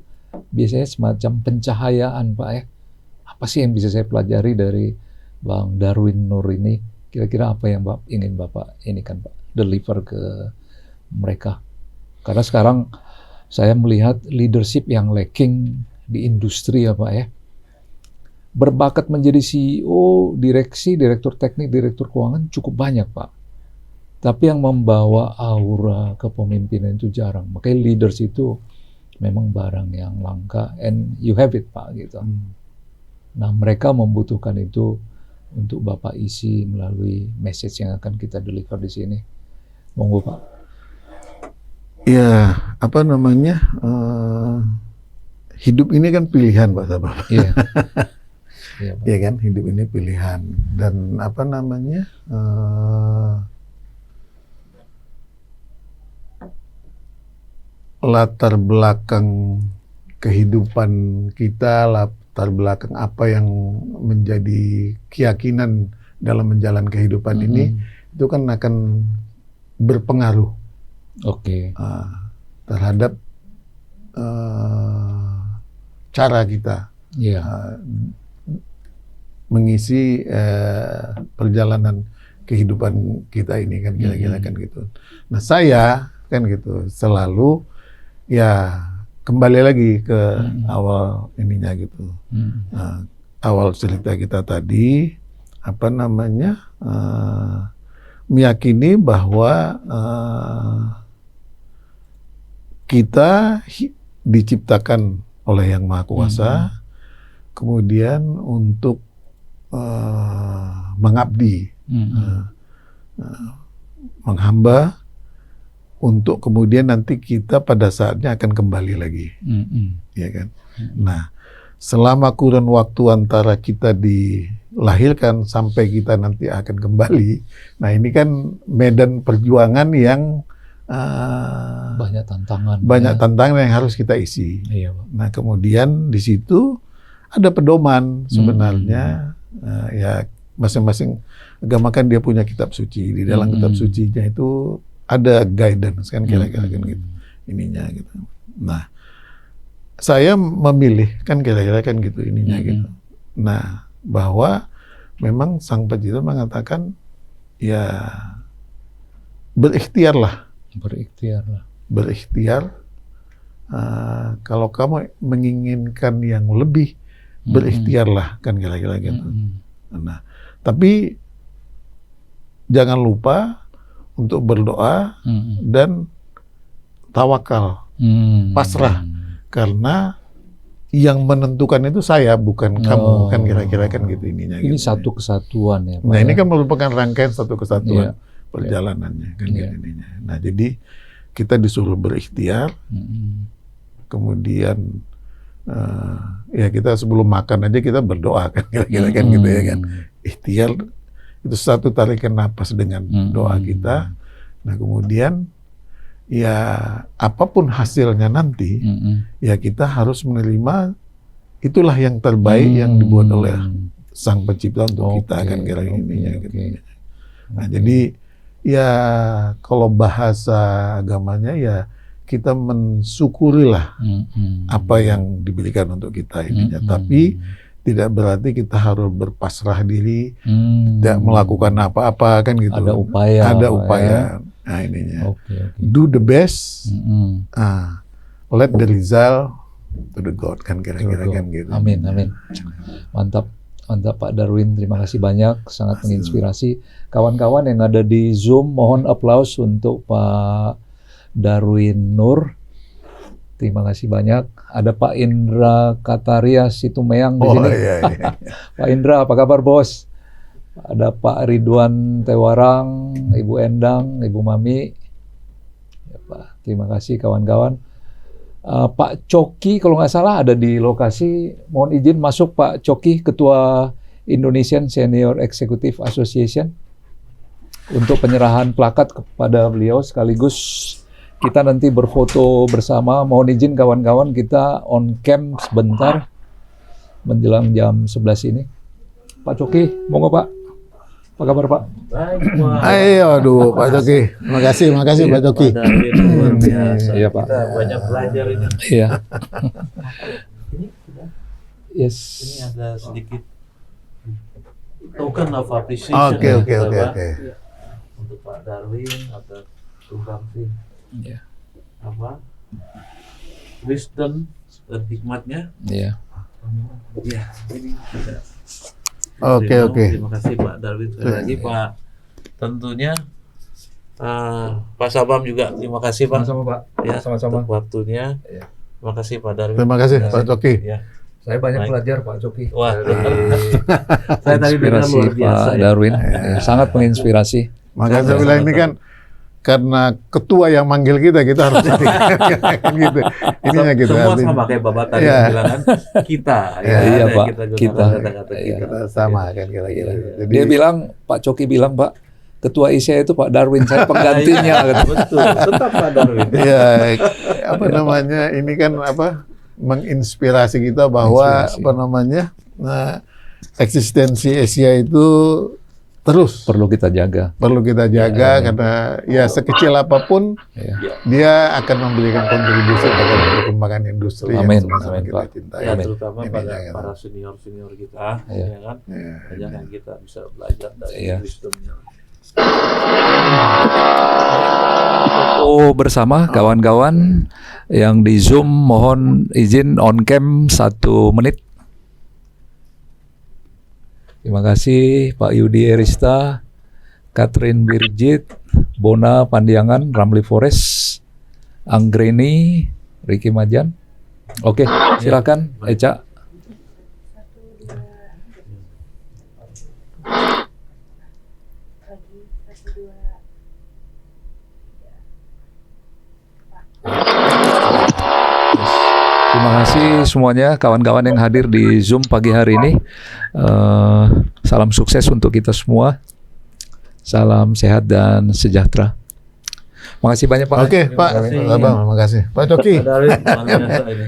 biasanya semacam pencahayaan, Pak ya. Apa sih yang bisa saya pelajari dari Bang Darwin Nur ini? Kira-kira apa yang ingin Bapak ini kan Pak deliver ke mereka? Karena sekarang saya melihat leadership yang lacking di industri ya Pak ya. Berbakat menjadi CEO, direksi, direktur teknik, direktur keuangan cukup banyak Pak. Tapi yang membawa aura kepemimpinan itu jarang. Makanya leaders itu memang barang yang langka, and you have it Pak gitu. Nah mereka membutuhkan itu untuk Bapak isi melalui message yang akan kita deliver di sini. Monggo Pak. Ya, apa namanya, hidup ini kan pilihan Pak Sabah. Iya. Iya, Pak. Ya kan, hidup ini pilihan. Dan apa namanya, latar belakang kehidupan kita, latar belakang apa yang menjadi keyakinan dalam menjalani kehidupan ini, itu kan akan berpengaruh terhadap cara kita mengisi perjalanan kehidupan kita ini kan kira-kira kan gitu. Nah saya kan gitu selalu ya kembali lagi ke awal ininya gitu. Awal cerita kita tadi apa namanya meyakini bahwa kita diciptakan oleh Yang Maha Kuasa, kemudian untuk mengabdi, menghamba, untuk kemudian nanti kita pada saatnya akan kembali lagi, ya kan? Nah, selama kurun waktu antara kita dilahirkan sampai kita nanti akan kembali, nah ini kan medan perjuangan yang banyak tantangan. Banyak tantangan yang harus kita isi. Iya, Pak. Nah, kemudian di situ ada pedoman sebenarnya. Ya, masing-masing agama kan dia punya kitab suci. Di dalam kitab sucinya itu ada guidance kan kira-kira kan gitu. Ininya gitu. Nah, saya memilih kan kira-kira kan gitu ininya gitu. Nah, bahwa memang Sang Pencipta mengatakan ya berikhtiarlah. Berikhtiar. Kalau kamu menginginkan yang lebih, berikhtiarlah kan kira-kira gitu. Nah, tapi jangan lupa untuk berdoa dan tawakal, pasrah, karena yang menentukan itu saya, bukan kamu kan kira-kira kan gitu ininya. Ini gitu. satu kesatuan ya, Pak. Nah, ini kan merupakan rangkaian satu kesatuan perjalanannya kan gitu ininya. Nah, jadi kita disuruh berikhtiar, kemudian ya kita sebelum makan aja kita berdoa kan kira-kira kan gitu ya kan. Ikhtiar itu satu tarikan napas dengan doa kita. Nah, kemudian ya apapun hasilnya nanti, ya kita harus menerima itulah yang terbaik yang dibuat oleh Sang Pencipta untuk kita kan kira-kira ininya gitu. Nah, jadi ya kalau bahasa agamanya ya kita mensyukurilah apa yang diberikan untuk kita ininya. Tapi tidak berarti kita harus berpasrah diri, tidak melakukan apa-apa kan gitu. Ada upaya. Ada upaya. Nah, ininya. Do the best. Let the result to the God kan kira-kira kan gitu. Amin. Mantap Pak Darwin, terima kasih banyak, sangat menginspirasi. Kawan-kawan yang ada di Zoom, mohon aplaus untuk Pak Darwin Nur. Terima kasih banyak. Ada Pak Indra Kataria Situmeang di sini. Iya. Pak Indra, apa kabar bos? Ada Pak Ridwan Tewarang, Ibu Endang, Ibu Mami. Ya, Pak, terima kasih kawan-kawan. Pak Coki kalau nggak salah ada di lokasi. Mohon izin masuk Pak Coki, Ketua Indonesian Senior Executive Association, untuk penyerahan plakat kepada beliau, sekaligus kita nanti berfoto bersama. Mohon izin kawan-kawan, kita on cam sebentar menjelang jam 11 ini. Pak Coki, monggo Pak. Apa kabar Pak? Baik, Pak. Ayo, aduh Pak Coki. Makasih Pak Coki. Luar biasa. Iya, Pak. Kita banyak belajar ini. Iya. Ini sudah. Yes. Ini ada sedikit token of appreciation. Oke. Untuk Pak Darwin atau Tumbang sih. Iya. Apa? Wisdom dan hikmatnya. Iya. Iya, ini sudah. Oke. Terima kasih Pak Darwin sekali lagi, Pak. Tentunya Pak Sabam juga terima kasih Pak. Sama-sama Pak. Ya, Sama-sama. untuk waktunya. Ya. Terima kasih Pak Darwin. Terima kasih Pak Coki. Ya. Saya banyak Baik. belajar Pak Coki. Wah, Saya tadi dengar inspirasi luar biasa, Pak ya. Darwin. Sangat menginspirasi. Makanya saya bilang ini kan karena ketua yang manggil kita harus jadi kan gitu. Ininya gitu. Semua artinya. sama kayak Bapak tadi Iya. bilang kan kita. Iya, Pak. Kita gunakan Kita. kata-kata Iya. kita. Kita sama kan kira-kira. Jadi Dia bilang, Pak Coki bilang, Pak, ketua ISIA itu Pak Darwin, saya penggantinya. Betul, tetap Pak Darwin. ya apa namanya ini kan apa menginspirasi kita bahwa Inspirasi. apa namanya eksistensi Asia itu terus Perlu kita jaga. karena ya sekecil apapun Ya. dia akan memberikan kontribusi pada perkembangan industri Amin. yang sama-sama Amin, kita Pak. cintai. Ya, Amin. terutama Ini pada ya, para senior-senior kita, Iya. ya kan? Ya, Banyak yang kita bisa belajar dari Iya. wisdomnya. Foto bersama kawan-kawan yang di Zoom, mohon izin on cam 1 menit. Terima kasih Pak Yudi Erista, Catherine Birgit, Bona Pandiangan, Ramli Forest, Anggreni, Ricky Majan. Oke, silakan Eca. Terima kasih semuanya kawan-kawan yang hadir di Zoom pagi hari ini. Salam sukses untuk kita semua. Salam sehat dan sejahtera. Makasih banyak Pak. Oke, Pak. kasih. Abang, terima kasih. Pak Coki. Pak Darwin, luar biasa ini.